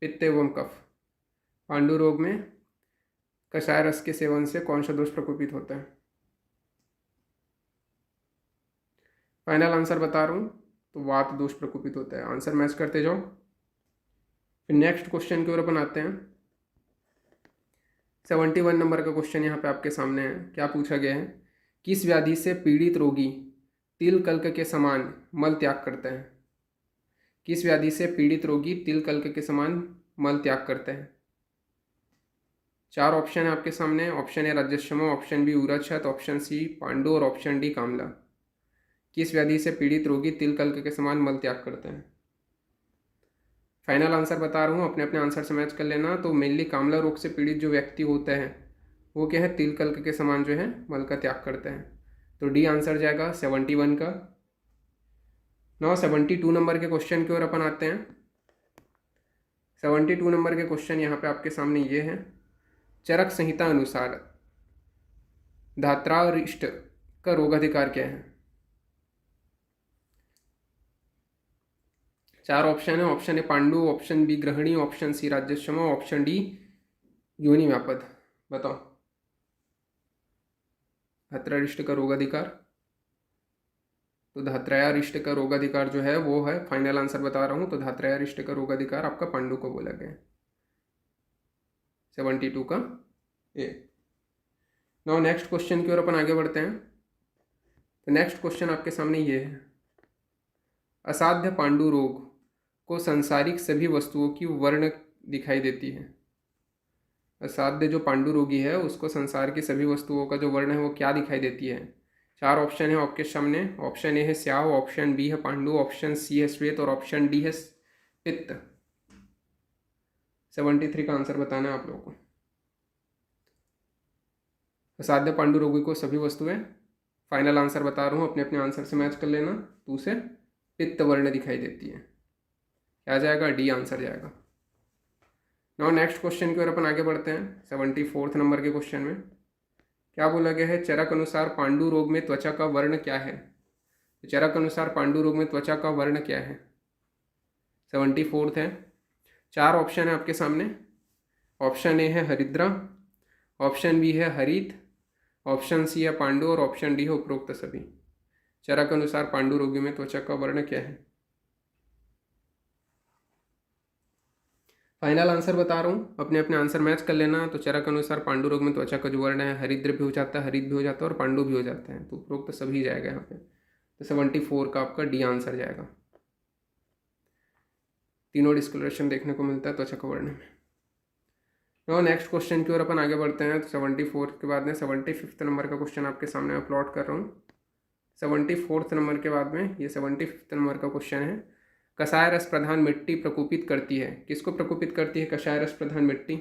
पित्त एवं कफ। पांडु रोग में कषाय रस के सेवन से कौन सा दोष प्रकोपित होता है? फाइनल आंसर बता रहा हूँ, तो वात दोष प्रकोपित होता है। आंसर मैच करते जाओ। फिर नेक्स्ट क्वेश्चन की ओर अपन आते हैं। 71 नंबर का क्वेश्चन यहाँ पे आपके सामने है। क्या पूछा गया है? किस व्याधि से पीड़ित रोगी तिल कल्क के समान मल त्याग करते हैं? किस व्याधि से पीड़ित रोगी तिल कल्क के समान मल त्याग करते हैं? 4 ऑप्शन है आपके सामने। ऑप्शन ए रजस्यमा, ऑप्शन बी उरच्छत, ऑप्शन सी पांडु और ऑप्शन डी कामला। किस व्याधि से पीड़ित रोगी तिल कल्क के समान मल त्याग करते हैं? फाइनल आंसर बता रहा हूँ, अपने अपने आंसर से मैच कर लेना। तो मेनली कामला रोग से पीड़ित जो व्यक्ति होते हैं वो क्या है? तिल कल्क के समान जो है मल का त्याग करते हैं। तो डी आंसर जाएगा 71 का। 72 नंबर के क्वेश्चन की ओर अपन आते हैं। 72 नंबर के क्वेश्चन यहाँ पे आपके सामने ये है, चरक संहिता अनुसार धात्रारिष्ट का रोगाधिकार क्या है? 4 ऑप्शन है। ऑप्शन ए पांडु, ऑप्शन बी ग्रहणी, ऑप्शन सी राज्यक्षमा, ऑप्शन डी योनि व्यापद। बताओ धात्रारिष्ट का रोगाधिकार। तो धात्रयारिष्ट का रोगाधिकार जो है वो है, फाइनल आंसर बता रहा हूँ, तो धात्रयारिष्ट का रोगाधिकार आपका पांडु को बोला गया है। 72 का ए। नाउ नेक्स्ट क्वेश्चन की ओर अपन आगे बढ़ते हैं। तो नेक्स्ट क्वेश्चन आपके सामने ये है, असाध्य पांडु रोग को संसारिक सभी वस्तुओं की वर्ण दिखाई देती है। असाध्य जो पांडु रोगी है उसको संसार की सभी वस्तुओं का जो वर्ण है वो क्या दिखाई देती है? 4 ऑप्शन है आपके सामने। ऑप्शन ए है स्याह, ऑप्शन बी है पांडु, ऑप्शन सी है श्वेत और ऑप्शन डी है पित्त। 73 का आंसर बताना है आप लोगों को। असाध्य पांडु रोगी को सभी वस्तुएं, फाइनल आंसर बता रहा हूँ, अपने अपने आंसर से मैच कर लेना। तो उसे पित्त वर्ण दिखाई देती है। क्या जाएगा? डी आंसर जाएगा। नाउ नेक्स्ट क्वेश्चन की ओर अपन आगे बढ़ते हैं। 74 नंबर के क्वेश्चन में क्या बोला गया है? चरक अनुसार पांडु रोग में त्वचा का वर्ण क्या है? तो चरक अनुसार पांडु रोग में त्वचा का वर्ण क्या है? 74 है। 4 ऑप्शन है आपके सामने। ऑप्शन ए है हरिद्रा, ऑप्शन बी है हरित, ऑप्शन सी है पांडु और ऑप्शन डी है उपरोक्त सभी। चरक अनुसार पांडु रोगी में त्वचा का वर्ण क्या है? फाइनल आंसर बता रहा हूँ, अपने अपने आंसर मैच कर लेना। तो चरक अनुसार पांडु रोग में त्वचा का जो वर्ण है हरिद्र भी हो जाता है, हरित भी हो जाता है और पांडु भी हो जाता है। तो उपरोक्त सभी जाएगा यहाँ पे। तो 74 का आपका डी आंसर जाएगा। तीनों डिस्कलरेशन देखने को मिलता है त्वचा का वर्ण में। और नेक्स्ट क्वेश्चन की ओर अपन आगे बढ़ते हैं। तो 74 के बाद में 75 नंबर का क्वेश्चन आपके सामने मैं प्लॉट कर रहा हूँ। 74 नंबर के बाद में ये 75 नंबर का क्वेश्चन है। कषाय रस प्रधान मिट्टी प्रकोपित करती है। किसको प्रकोपित करती है कषाय रस प्रधान मिट्टी?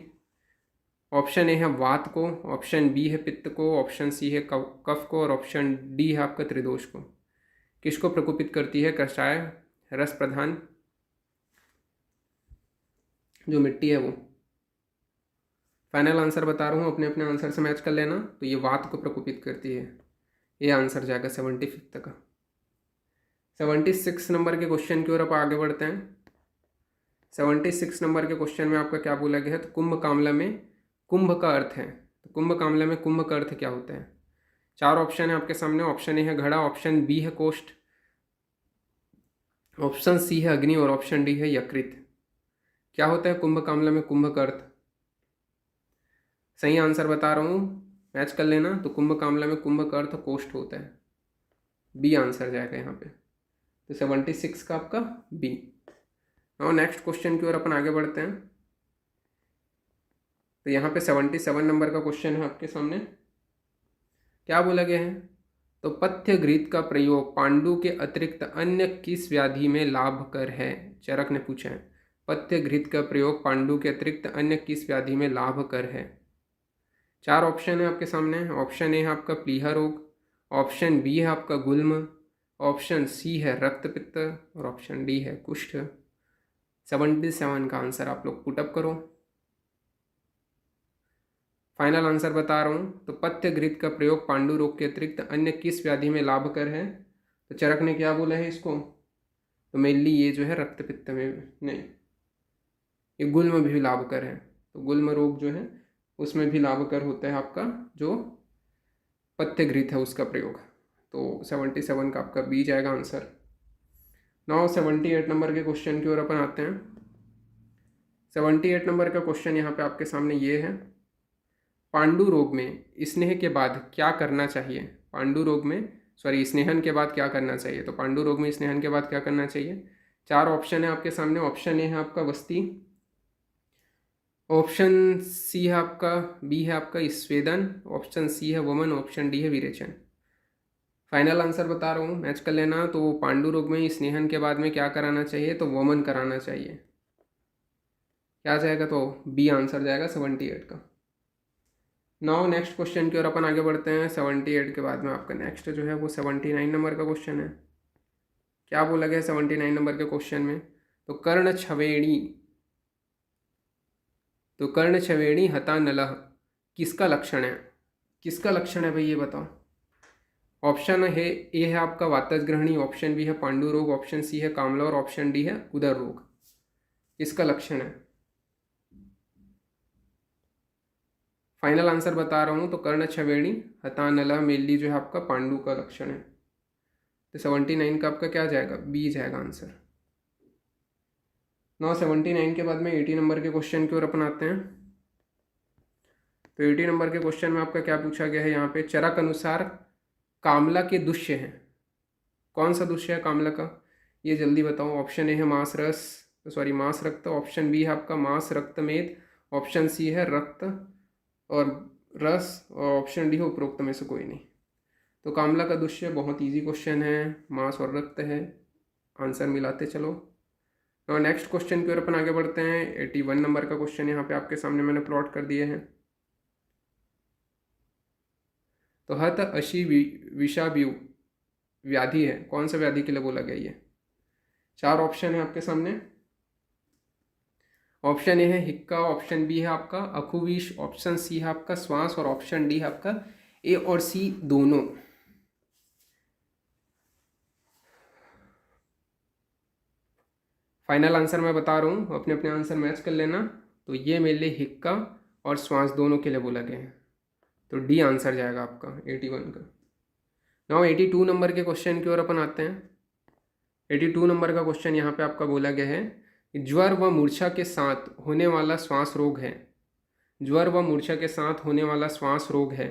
ऑप्शन ए है वात को, ऑप्शन बी है पित्त को, ऑप्शन सी है कफ को और ऑप्शन डी है आपका त्रिदोष को। किसको प्रकोपित करती है कषाय रस प्रधान जो मिट्टी है वो? फाइनल आंसर बता रहा हूँ, अपने अपने आंसर से मैच कर लेना। तो ये वात को प्रकोपित करती है। ये आंसर जाएगा 75 का। 76 नंबर के क्वेश्चन की ओर आप आगे बढ़ते हैं। 76 नंबर के क्वेश्चन में आपका क्या बोला गया है? तो कुंभ कामला में कुंभ का अर्थ है। तो कुंभ कामला में कुंभ का अर्थ क्या होता है? 4 ऑप्शन है आपके सामने। ऑप्शन ए है घड़ा, ऑप्शन बी है कोष्ठ, ऑप्शन सी है अग्नि और ऑप्शन डी है यकृत। क्या होता है कुंभ कामला में कुंभ का अर्थ? सही आंसर बता रहा हूँ, मैच कर लेना। तो कुंभ कामला में कुंभ का अर्थ कोष्ठ होता है। बी आंसर जाएगा यहाँ पे। तो 76 का आपका बी। और नेक्स्ट क्वेश्चन की ओर अपन आगे बढ़ते हैं। तो यहाँ पे 77 नंबर का क्वेश्चन है आपके सामने। क्या बोला गया है? तो पथ्य घृत का प्रयोग पांडु के अतिरिक्त अन्य किस व्याधि में लाभकर है? चरक ने पूछा है पथ्य घृत का प्रयोग पांडु के अतिरिक्त अन्य किस व्याधि में लाभकर है? 4 ऑप्शन है आपके सामने। ऑप्शन ए है आपका प्लीहा रोग, ऑप्शन बी है आपका गुल्म, ऑप्शन सी है रक्तपित्त और ऑप्शन डी है कुष्ठ। 77 का आंसर आप लोग पुटअप करो। फाइनल आंसर बता रहा हूँ। तो पथ्य घृत का प्रयोग पांडु रोग के अतिरिक्त अन्य किस व्याधि में लाभकर है? तो चरक ने क्या बोला है इसको? तो मेनली ये जो है रक्तपित्त में नहीं, ये गुल्म भी लाभकर है। तो गुल्म रोग जो है उसमें भी लाभकर होता है आपका जो पथ्य घृत है उसका प्रयोग। तो 77 का आपका बी जाएगा आंसर। नाउ 78 नंबर के क्वेश्चन की ओर अपन आते हैं। 78 नंबर का क्वेश्चन यहाँ पे आपके सामने ये है। पांडु रोग में स्नेह के बाद क्या करना चाहिए? पांडु रोग में स्नेहन के बाद क्या करना चाहिए? तो पांडु रोग में स्नेहन के बाद क्या करना चाहिए? 4 ऑप्शन है आपके सामने। ऑप्शन ए है आपका वस्ती, ऑप्शन सी है आपका बी है आपका स्वेदन, ऑप्शन सी है वमन, ऑप्शन डी है विरेचन। फाइनल आंसर बता रहा हूँ, मैच कर लेना। तो पांडु रोग में स्नेहन के बाद में क्या कराना चाहिए? तो वमन कराना चाहिए। क्या जाएगा? तो बी आंसर जाएगा 78 का। नाउ नेक्स्ट क्वेश्चन की ओर अपन आगे बढ़ते हैं। 78 के बाद में आपका नेक्स्ट जो है वो 79 नंबर का क्वेश्चन है। क्या बोला गया 79 नंबर के क्वेश्चन में? तो कर्ण छवेणी हता नलह किसका लक्षण है? किसका लक्षण है भाई ये बताओ। ऑप्शन है ए है आपका वातज ग्रहणी, ऑप्शन बी है पांडु रोग, ऑप्शन सी है कामला और ऑप्शन डी है उदर रोग। किसका लक्षण है? फाइनल आंसर बता रहा हूँ। तो कर्ण छवेणी हता नलह मेनली जो है आपका पांडु का लक्षण है। तो 79 का आपका क्या जाएगा? बी जाएगा आंसर। 79 के बाद में 80 नंबर के क्वेश्चन की ओर अपन आते हैं। तो 80 नंबर के क्वेश्चन में आपका क्या पूछा गया है यहाँ पे? चरक अनुसार कामला के दुष्य हैं। कौन सा दुष्य है कामला का? ये जल्दी बताओ। ऑप्शन ए है मांस रक्त, ऑप्शन बी है आपका मांस रक्तमेद, ऑप्शन सी है रक्त और रस और ऑप्शन डी है उपरोक्त में से कोई नहीं। तो कामला का दुष्य बहुत इजी क्वेश्चन है, मांस और रक्त है, आंसर मिलाते चलो। और नेक्स्ट क्वेश्चन की ओर अपन आगे बढ़ते हैं। 81 नंबर का क्वेश्चन यहाँ पे आपके सामने मैंने प्लॉट कर दिए हैं। तो हत अशी विषाव्यू व्याधि है, कौन सा व्याधि के लिए बोला गया ये? 4 ऑप्शन है आपके सामने। ऑप्शन ए है हिक्का, ऑप्शन बी है आपका अखुविश, ऑप्शन सी है आपका श्वास और ऑप्शन डी है आपका ए और सी दोनों। फाइनल आंसर मैं बता रहा हूँ, अपने अपने आंसर मैच कर लेना। तो ये मेरे लिए हिक्का और श्वास दोनों के लिए बोला गया है, तो डी आंसर जाएगा आपका 81 का। नाउ 82 नंबर के क्वेश्चन की ओर अपन आते हैं। 82 नंबर का क्वेश्चन यहाँ पे आपका बोला गया है कि ज्वर व मूर्छा के साथ होने वाला श्वास रोग है। ज्वर व मूर्छा के साथ होने वाला श्वास रोग है।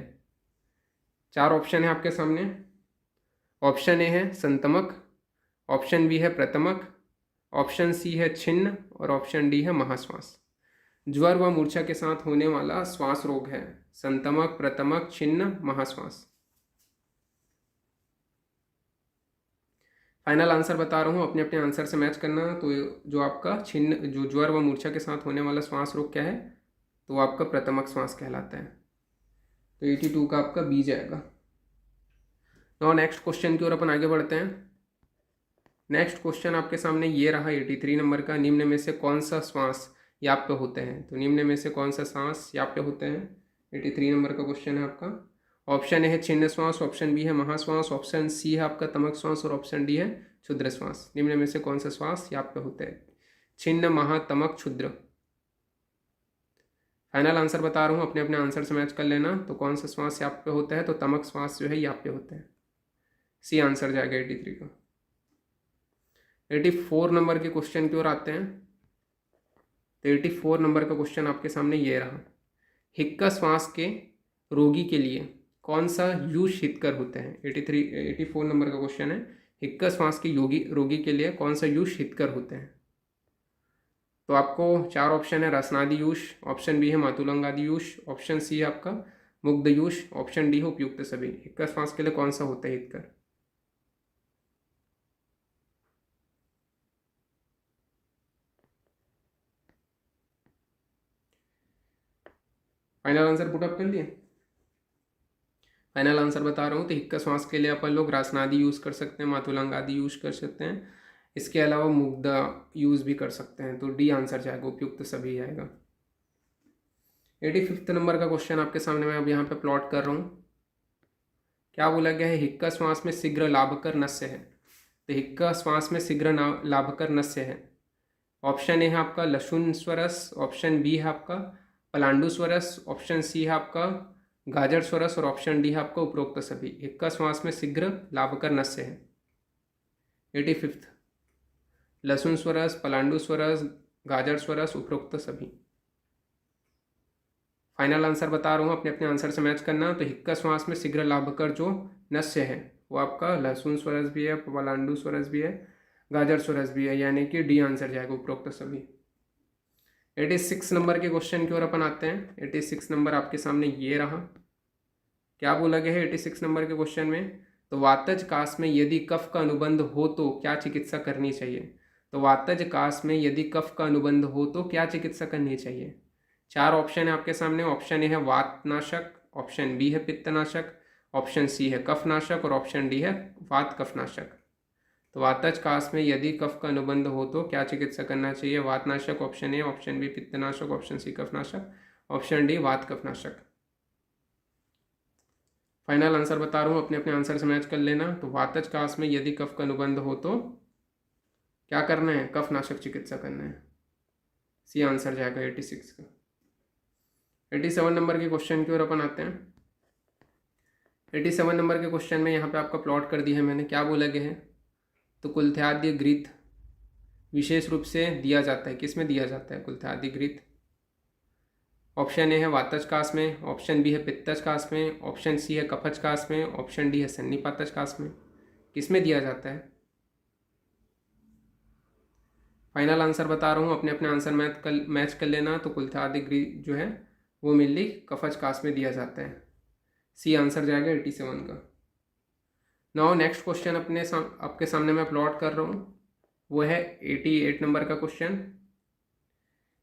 4 ऑप्शन है आपके सामने। ऑप्शन ए है संतमक, ऑप्शन बी है प्रतमक, ऑप्शन सी है छिन्न और ऑप्शन डी है महाश्वास। ज्वर व मूर्छा के साथ होने वाला श्वास रोग है, संतमक, प्रतमक, छिन्न, महाश्वास। फाइनल आंसर बता रहा हूँ, अपने अपने आंसर से मैच करना। तो जो आपका छिन्न, जो ज्वर व मूर्छा के साथ होने वाला श्वास रोग क्या है, तो आपका प्रतमक श्वास कहलाता है। तो 82 का आपका बी जाएगा। और नेक्स्ट क्वेश्चन की ओर अपन आगे बढ़ते हैं। नेक्स्ट क्वेश्चन आपके सामने ये रहा 83 नंबर का। निम्न में से कौन सा श्वास याप्य होते हैं? तो निम्न में से कौन सा श्वास याप्य होते हैं? 83 नंबर का क्वेश्चन है आपका। ऑप्शन ए है छिन्न श्वास, ऑप्शन बी है महाश्वास, ऑप्शन सी है आपका तमक श्वास और ऑप्शन डी है क्षुद्र श्वास। निम्न में से कौन सा श्वास याप्य होते हैं? छिन्न, महा, तमक, क्षुद्र। फाइनल आंसर बता रहा हूँ, अपने अपने आंसर से मैच कर लेना। तो कौन सा श्वास याप्य होता है? तो तमक श्वास जो है याप्य होता है। सी आंसर जाएगा 83 का। 84 नंबर के क्वेश्चन की ओर आते हैं। तो 84 नंबर का क्वेश्चन आपके सामने ये रहा। हिक्का श्वास के रोगी के लिए कौन सा यूष हितकर होते हैं? 84 नंबर का क्वेश्चन है। हिक्का श्वास के रोगी के लिए कौन सा यूष हितकर होते हैं? तो आपको 4 ऑप्शन है। रसनादि यूष, ऑप्शन बी है मातुलंगादि यूष, ऑप्शन सी है आपका मुग्ध यूष, ऑप्शन डी है उपयुक्त सभी। हिक्का श्वास के लिए कौन सा होता है हितकर? फाइनल आंसर पुट अप कर लिए। फाइनल आंसर बता रहा हूँ। तो हिक्का श्वास के लिए अपन लोग रासनादि यूज़ कर सकते हैं, मातुलंग आदि यूज़ कर सकते हैं। इसके अलावा मुग्धा यूज़ भी कर सकते हैं। तो डी आंसर जाएगा, उपयुक्त सभी आएगा। 85 नंबर का क्वेश्चन आपके सामने मैं अब यहाँ पे प्लॉट कर रहा हूँ। क्या बोला गया है? हिक्का श्वास में शीघ्र लाभकर नस्य है। तो हिक्का श्वास में शीघ्र लाभकर नस्य है। ऑप्शन ए है आपका लशुन स्वरस, ऑप्शन बी है आपका पलांडु स्वरस, ऑप्शन सी है आपका गाजर स्वरस और ऑप्शन डी है आपका उपरोक्त सभी। हिक्का श्वास में शीघ्र लाभकर नस्य है। 85 लहसुन स्वरस, पलांडु स्वरस, गाजर स्वरस, उपरोक्त सभी। फाइनल आंसर बता रहा हूँ, अपने अपने आंसर से मैच करना। तो हिक्का श्वास में शीघ्र लाभकर जो नस्य है वो आपका लहसुन स्वरस भी है, पलांडु स्वरस भी है, गाजर स्वरस भी है, यानी कि डी आंसर जाएगा, उपरोक्त सभी। 86 नंबर के क्वेश्चन की ओर अपन आते हैं। 86 नंबर आपके सामने ये रहा। क्या बोला गया है 86 नंबर के क्वेश्चन में? तो वातज कास में यदि कफ का अनुबंध हो तो क्या चिकित्सा करनी चाहिए? तो वातज कास में यदि कफ का अनुबंध हो तो क्या चिकित्सा करनी चाहिए? 4 ऑप्शन है आपके सामने। ऑप्शन ए है वातनाशक, ऑप्शन बी है पित्तनाशक, ऑप्शन सी है कफनाशक और ऑप्शन डी है वात कफनाशक। तो वातज कास में यदि कफ का अनुबंध हो तो क्या चिकित्सा करना चाहिए? वातनाशक ऑप्शन ए, ऑप्शन बी पित्तनाशक, ऑप्शन सी कफनाशक, ऑप्शन डी वात कफनाशक। फाइनल आंसर बता रहा हूँ, अपने अपने आंसर से मैच कर लेना। तो वातज कास में यदि कफ का अनुबंध हो तो क्या करना है? कफनाशक चिकित्सा करना है। सी आंसर जाएगा 86 का। 87 नंबर के क्वेश्चन की ओर अपन आते हैं। 87 नंबर के क्वेश्चन में यहाँ पे आपका प्लॉट कर दिया है मैंने। क्या बोला गया है? तो कुल्थ्याद्य घृत विशेष रूप से दिया जाता है, किस में दिया जाता है कुल्थ्याद्य घृत? ऑप्शन ए है वातज कास में, ऑप्शन बी है पित्तज कास में, ऑप्शन सी है कफज कास में, ऑप्शन डी है सन्निपातज कास में। किस में दिया जाता है? फाइनल आंसर बता रहा हूँ, अपने अपने आंसर मैच कर लेना। तो कुल्थ्याद्य घृत जो है वो मेनली कफज कास में दिया जाता है। सी आंसर जाएगा 87 का। नाउ नेक्स्ट क्वेश्चन आपके सामने मैं प्लॉट कर रहा हूँ, वो है 88 नंबर का क्वेश्चन।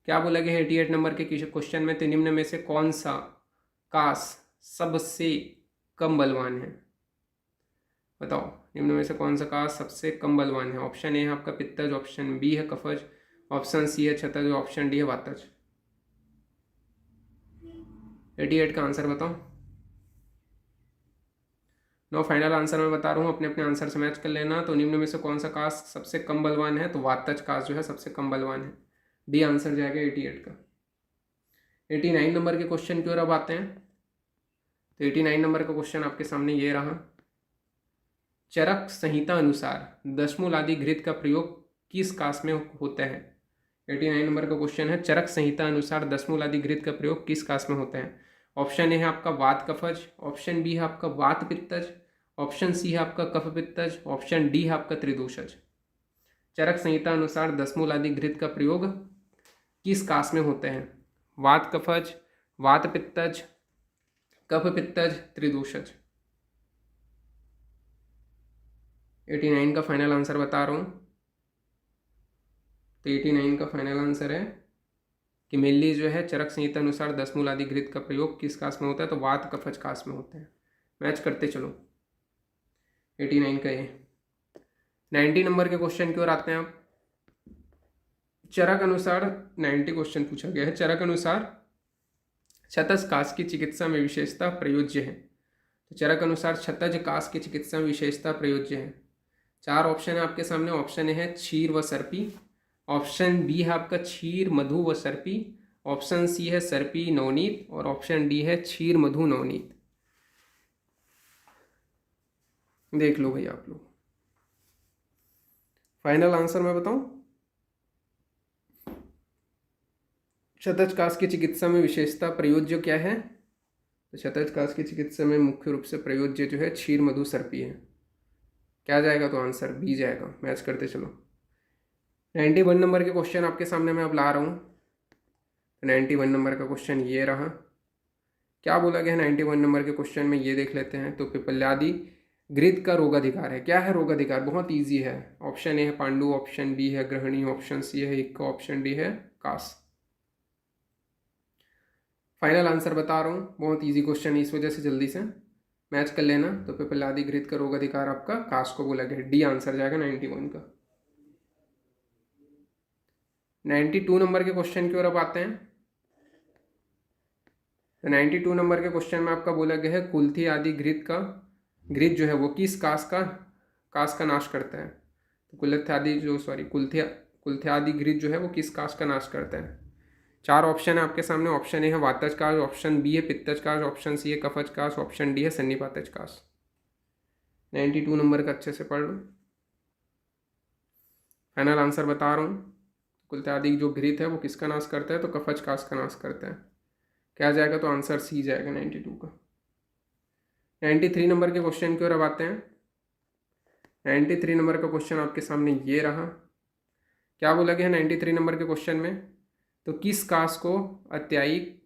क्या बोला गया है 88 नंबर के क्वेश्चन में, तो निम्न में से कौन सा कास सबसे कम बलवान है? बताओ, निम्न में से कौन सा कास सबसे कम बलवान है? ऑप्शन ए है आपका पित्तज, ऑप्शन बी है कफज, ऑप्शन सी है छतज, ऑप्शन डी है वातज। 88 का आंसर बताओ। नो फाइनल आंसर मैं बता रहा हूँ, अपने अपने आंसर से मैच कर लेना। तो निम्न में से कौन सा कास सबसे कम बलवान है? तो वातज कास जो है सबसे कम बलवान है। डी आंसर जाएगा 88 का। 89 नंबर के क्वेश्चन की ओर अब आते हैं। तो 89 नंबर का क्वेश्चन आपके सामने ये रहा। चरक संहिता अनुसार दशमूल आदि घृत का प्रयोग किस कास में होता है? 89 नंबर का क्वेश्चन है, चरक संहिता अनुसार दशमूल आदि घृत का प्रयोग किस कास में होता है? ऑप्शन ए है आपका वात कफज, ऑप्शन बी है आपका वात पित्तज, ऑप्शन सी है आपका कफ पित्तज, ऑप्शन डी है आपका त्रिदोषज। चरक संहिता अनुसार दशमूल आदि घृत का प्रयोग किस कास में होते हैं? वात कफज, वात पित्तज, कफ पित्तज, त्रिदोषज। 89 का फाइनल आंसर बता रहा हूँ। तो 89 का फाइनल आंसर है कि मेनली जो है चरक संहिता अनुसार दशमूल आदि घृत का प्रयोग किस कास में होता है? तो वात कफज कास में होते हैं। मैच करते चलो। 89 का ये। 90 नंबर के क्वेश्चन की ओर आते हैं आप। चरक अनुसार 90 क्वेश्चन पूछा गया है। चरक अनुसार छतज कास की चिकित्सा में विशेषता प्रयोज्य है। तो चरक अनुसार छतज कास की चिकित्सा में विशेषता प्रयोज्य है। 4 ऑप्शन है आपके सामने। ऑप्शन ए है क्षीर व सर्पी, ऑप्शन बी है आपका क्षीर मधु व सर्पी, ऑप्शन सी है सर्पी नवनीत, और ऑप्शन डी है क्षीर मधु नवनीत। देख लो भाई आप लोग। फाइनल आंसर मैं बताऊं, छतज कास की चिकित्सा में विशेषता प्रयोज्य क्या है? तो छतज कास की चिकित्सा में मुख्य रूप से प्रयोज्य जो है क्षीर मधु सर्पी है। क्या जाएगा? तो आंसर बी जाएगा। मैच करते चलो। 91 नंबर के क्वेश्चन आपके सामने मैं अब ला रहा हूँ। 91 नंबर का क्वेश्चन ये रहा। क्या बोला गया है 91 नंबर के क्वेश्चन में, ये देख लेते हैं। तो पिपल्यादि घृत का रोगाधिकार है। क्या है रोगाधिकार? बहुत ईजी है। ऑप्शन ए है पांडु, ऑप्शन बी है ग्रहणी, ऑप्शन सी है इक्का, ऑप्शन डी है कास। फाइनल आंसर बता रहा हूँ, बहुत ईजी क्वेश्चन है, इस वजह से जल्दी से मैच कर लेना। तो पिपल्यादि घृत का रोगाधिकार आपका कास को बोला गया है। डी आंसर जाएगा 91 का। 92 नंबर के क्वेश्चन की ओर अब आते हैं। तो 92 नंबर के क्वेश्चन में आपका बोला गया है कुल्थी आदि घृत जो है वो किस कास का नाश करता है? तो कुल्थी आदि घृत जो है वो किस कास का नाश करता है? 4 ऑप्शन है आपके सामने। ऑप्शन ए है वातज कास, ऑप्शन बी है पित्तज कास, ऑप्शन सी है कफज कास, ऑप्शन डी है सन्निपातज कास। 92 नंबर का अच्छे से पढ़ लो। फाइनल आंसर बता रहा हूँ। कुल्थी आदि जो घृत है वो किसका नाश करता है? तो कफज कास का नाश करता है। क्या जाएगा? तो आंसर सी जाएगा 92 का। 93 नंबर के क्वेश्चन की ओर अब आते हैं। 93 नंबर का क्वेश्चन आपके सामने ये रहा। क्या बोला गया है 93 नंबर के क्वेश्चन में? तो किस कास को अत्यायिक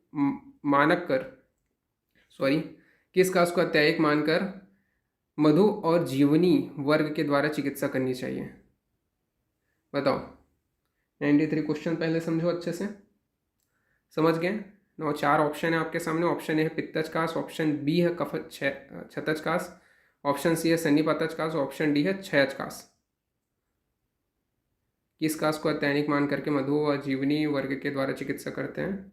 मानकर मधु और जीवनी वर्ग के द्वारा चिकित्सा करनी चाहिए? बताओ। 93 क्वेश्चन पहले समझो अच्छे से। समझ गए? 4 ऑप्शन है आपके सामने। ऑप्शन ए है पित्तज कास, ऑप्शन बी है छतज कास, ऑप्शन सी है सन्निपातज कास, ऑप्शन डी है क्षयज कास। किस कास को अत्यायिक मान करके मधु और जीवनी वर्ग के द्वारा चिकित्सा करते हैं?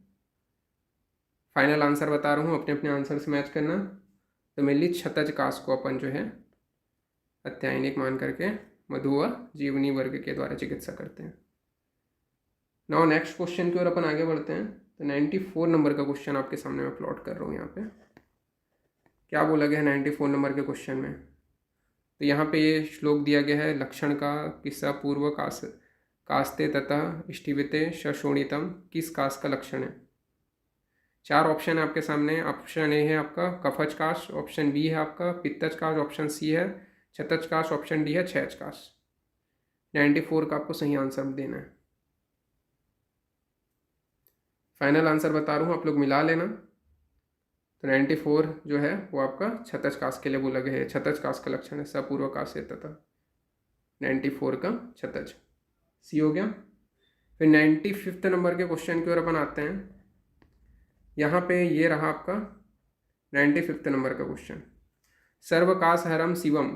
फाइनल आंसर बता रहा हूँ, अपने अपने आंसर से मैच करना। तो मेनली छतज कास को अपन जो है अत्यायनिक मान करके मधु व जीवनी वर्ग के द्वारा चिकित्सा करते हैं। नाउ नेक्स्ट क्वेश्चन की ओर अपन आगे बढ़ते हैं। तो 94 नंबर का क्वेश्चन आपके सामने मैं प्लॉट कर रहा हूँ यहाँ पे। क्या बोला गया है 94 नंबर के क्वेश्चन में? तो यहाँ पे ये श्लोक दिया गया है, लक्षण का किस्सा पूर्व कास्ते तथा इष्टिविते शोणितम किस कास का लक्षण है? 4 ऑप्शन है आपके सामने। ऑप्शन ए है आपका कफज कास, ऑप्शन बी है आपका पित्तज कास, ऑप्शन सी है छतज कास, ऑप्शन डी है क्षयज कास। 94 का आपको सही आंसर देना है। फाइनल आंसर बता रहा हूँ, आप लोग मिला लेना। तो 94 जो है वो आपका क्षतज काश के लिए बोला गया है। क्षतज काश का लक्षण है सपूर्व काश से तथा 94 का क्षतज, सी हो गया। फिर 95 नंबर के क्वेश्चन की ओर अपन आते हैं। यहाँ पे ये रहा आपका 95 नंबर का क्वेश्चन। सर्वकाशहरम शिवम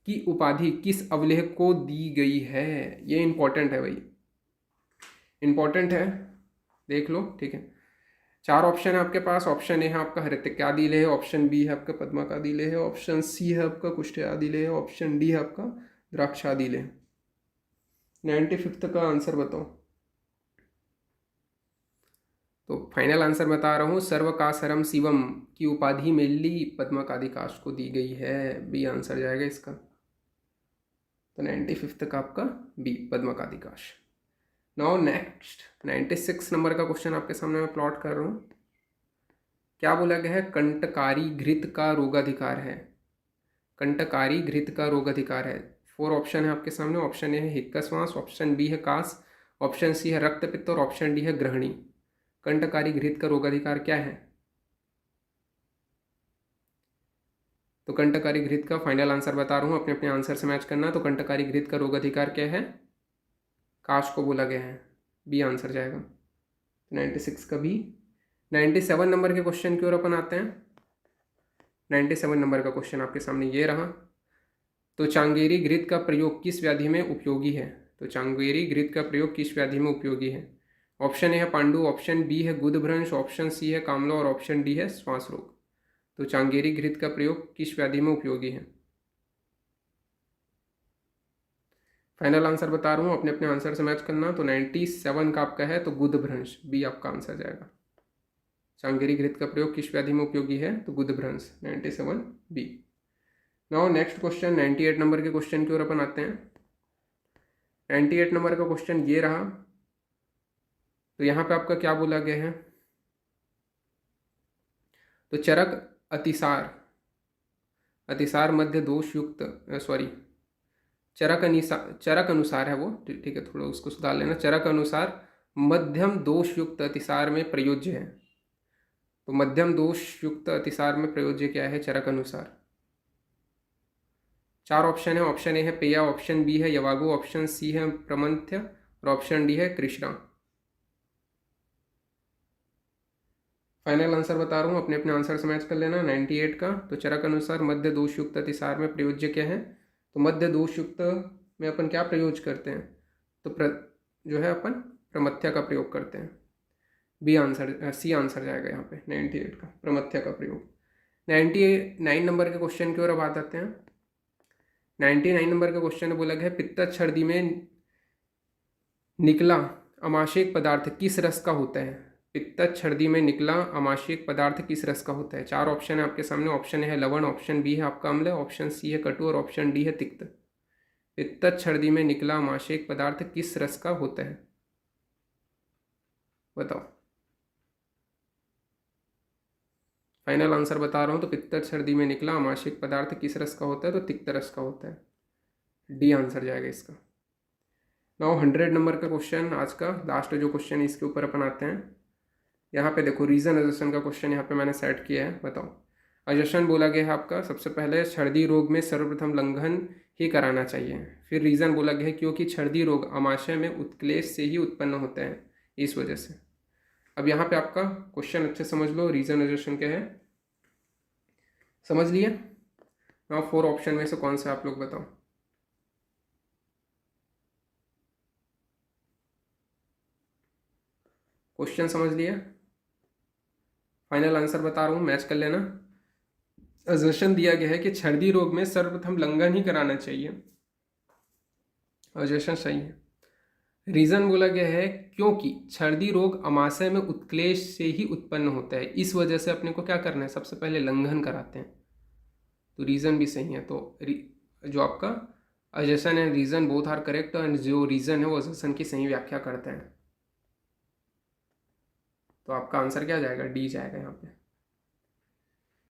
की उपाधि किस अवलेह को दी गई है? ये इंपॉर्टेंट है भाई, इंपॉर्टेंट है, देख लो, ठीक है। 4 ऑप्शन है आपके पास। ऑप्शन ए है आपका हृतिकादिलेह, ऑप्शन बी है आपका पद्मकादिलेह, ऑप्शन सी है आपका कुष्ठयादिलेह, ऑप्शन डी है आपका द्राक्षादिलेह। 95 का आंसर बताओ। तो फाइनल आंसर बता रहा हूँ, सर्वकाशहरम शिवम की उपाधि मेनली पद्मकादिकाश को दी गई है। बी आंसर जाएगा इसका। तो 95 का आपका बी पद्मकादिकाश। नाउ नेक्स्ट 96 नंबर का क्वेश्चन आपके सामने मैं प्लॉट कर रहा हूँ। क्या बोला गया है? कंटकारी घृत का रोगाधिकार है। कंटकारी घृत का रोगाधिकार है। 4 ऑप्शन है आपके सामने। ऑप्शन ए है हिक्कश्वास, ऑप्शन बी है कास, ऑप्शन सी है रक्तपित्त और ऑप्शन डी है ग्रहणी। कंटकारी घृत का रोगाधिकार क्या है? तो कंटकारी घृत का फाइनल आंसर बता रहा हूँ, अपने अपने आंसर से मैच करना। तो कंटकारी घृत का रोगाधिकार क्या है? काश को बोला गया है। बी आंसर जाएगा। 96 का बी। 97 नंबर के क्वेश्चन की ओर अपन आते हैं। 97 नंबर का क्वेश्चन आपके सामने ये रहा। तो चांगेरी घृत का प्रयोग किस व्याधि में उपयोगी है? तो चांगेरी घृत का प्रयोग किस व्याधि में उपयोगी है? ऑप्शन ए है पांडु, ऑप्शन बी है गुदभ्रंश, ऑप्शन सी है कामला और ऑप्शन डी है श्वास रोग। तो चांगेरी घृत का प्रयोग किस व्याधि में उपयोगी है? फाइनल आंसर बता रहा हूँ, अपने अपने आंसर से मैच करना। तो 97 का आपका है तो गुदभ्रंश, बी आपका आंसर जाएगा। चांगेरी घृत का प्रयोग किस व्याधि में उपयोगी है? तो गुदभ्रंश, 97 B. Now next question 98 number के क्वेश्चन की ओर अपन आते हैं। 98 नंबर का क्वेश्चन ये रहा। तो यहाँ पे आपका क्या बोला गया है? तो चरक अतिसार, अतिसार मध्य दोष युक्त, सॉरी चरक अनुसार है वो, ठीक है, थोड़ा उसको सुधार लेना। चरक अनुसार मध्यम दोष युक्त अतिसार में प्रयोज्य है। तो मध्यम दोष युक्त अतिसार में प्रयोज्य क्या है? चरक अनुसार। 4 ऑप्शन है। ऑप्शन ए है पेया, ऑप्शन बी है यवागो, ऑप्शन सी है प्रमंथ्य और ऑप्शन डी है कृष्णा। फाइनल आंसर बता रहा हूँ, अपने अपने आंसर से मैच कर लेना। 98 का तो चरक अनुसार मध्य दोष युक्त अतिसार में प्रयोज्य क्या है? तो मध्य दोष युक्त में अपन क्या प्रयोग करते हैं? तो जो है अपन प्रमथ्या का प्रयोग करते हैं। बी आंसर, सी आंसर जाएगा यहाँ पे 98 का, प्रमथ्या का प्रयोग। 99 नंबर के क्वेश्चन की ओर अब आ जाते हैं। 99 नंबर का क्वेश्चन बोला गया है पित्त छर्दी में निकला अमाशयिक पदार्थ किस रस का होता है? पित्त छर्दी में निकला अमाशयिक पदार्थ किस रस का होता है? 4 ऑप्शन है आपके सामने। ऑप्शन है लवण, ऑप्शन बी है आपका अम्ल, ऑप्शन सी है कटु और ऑप्शन डी है तिक्त। पित्त छर्दी में निकला अमाशयिक पदार्थ किस रस का होता है? बताओ। फाइनल आंसर बता रहा हूँ, तो पित्त छर्दी में निकला अमाशयिक पदार्थ किस रस का होता है? तो तिक्त रस का होता है। डी आंसर जाएगा इसका। नाउ 100 नंबर का क्वेश्चन, आज का लास्ट जो क्वेश्चन है, इसके ऊपर अपन आते हैं। यहाँ पे देखो रीजन अजशन का क्वेश्चन यहाँ पे मैंने सेट किया है। बताओ। अजशन बोला गया है आपका सबसे पहले छर्दी रोग में सर्वप्रथम लंघन ही कराना चाहिए। फिर रीज़न बोला गया है क्योंकि छर्दी रोग आमाशय में उत्क्लेश से ही उत्पन्न होता है, इस वजह से। अब यहाँ पे आपका क्वेश्चन अच्छे समझ लो, रीजन अजशन क्या है, समझ लिए। नाउ 4 ऑप्शन में से कौन सा आप लोग बताओ। क्वेश्चन समझ लिया? फाइनल आंसर बता रहा हूँ, मैच कर लेना। अजशन दिया गया है कि छर्दी रोग में सर्वप्रथम लंघन ही कराना चाहिए। अजशन सही है। रीजन बोला गया है क्योंकि छर्दी रोग अमाशय में उत्क्लेश से ही उत्पन्न होता है, इस वजह से अपने को क्या करना है? सबसे पहले लंघन कराते हैं। तो रीजन भी सही है। तो जो आपका अजशन है, reason both are correct, and जो रीजन है वो अजशन की सही व्याख्या करते हैं। तो आपका आंसर क्या जाएगा? डी जाएगा यहाँ पे।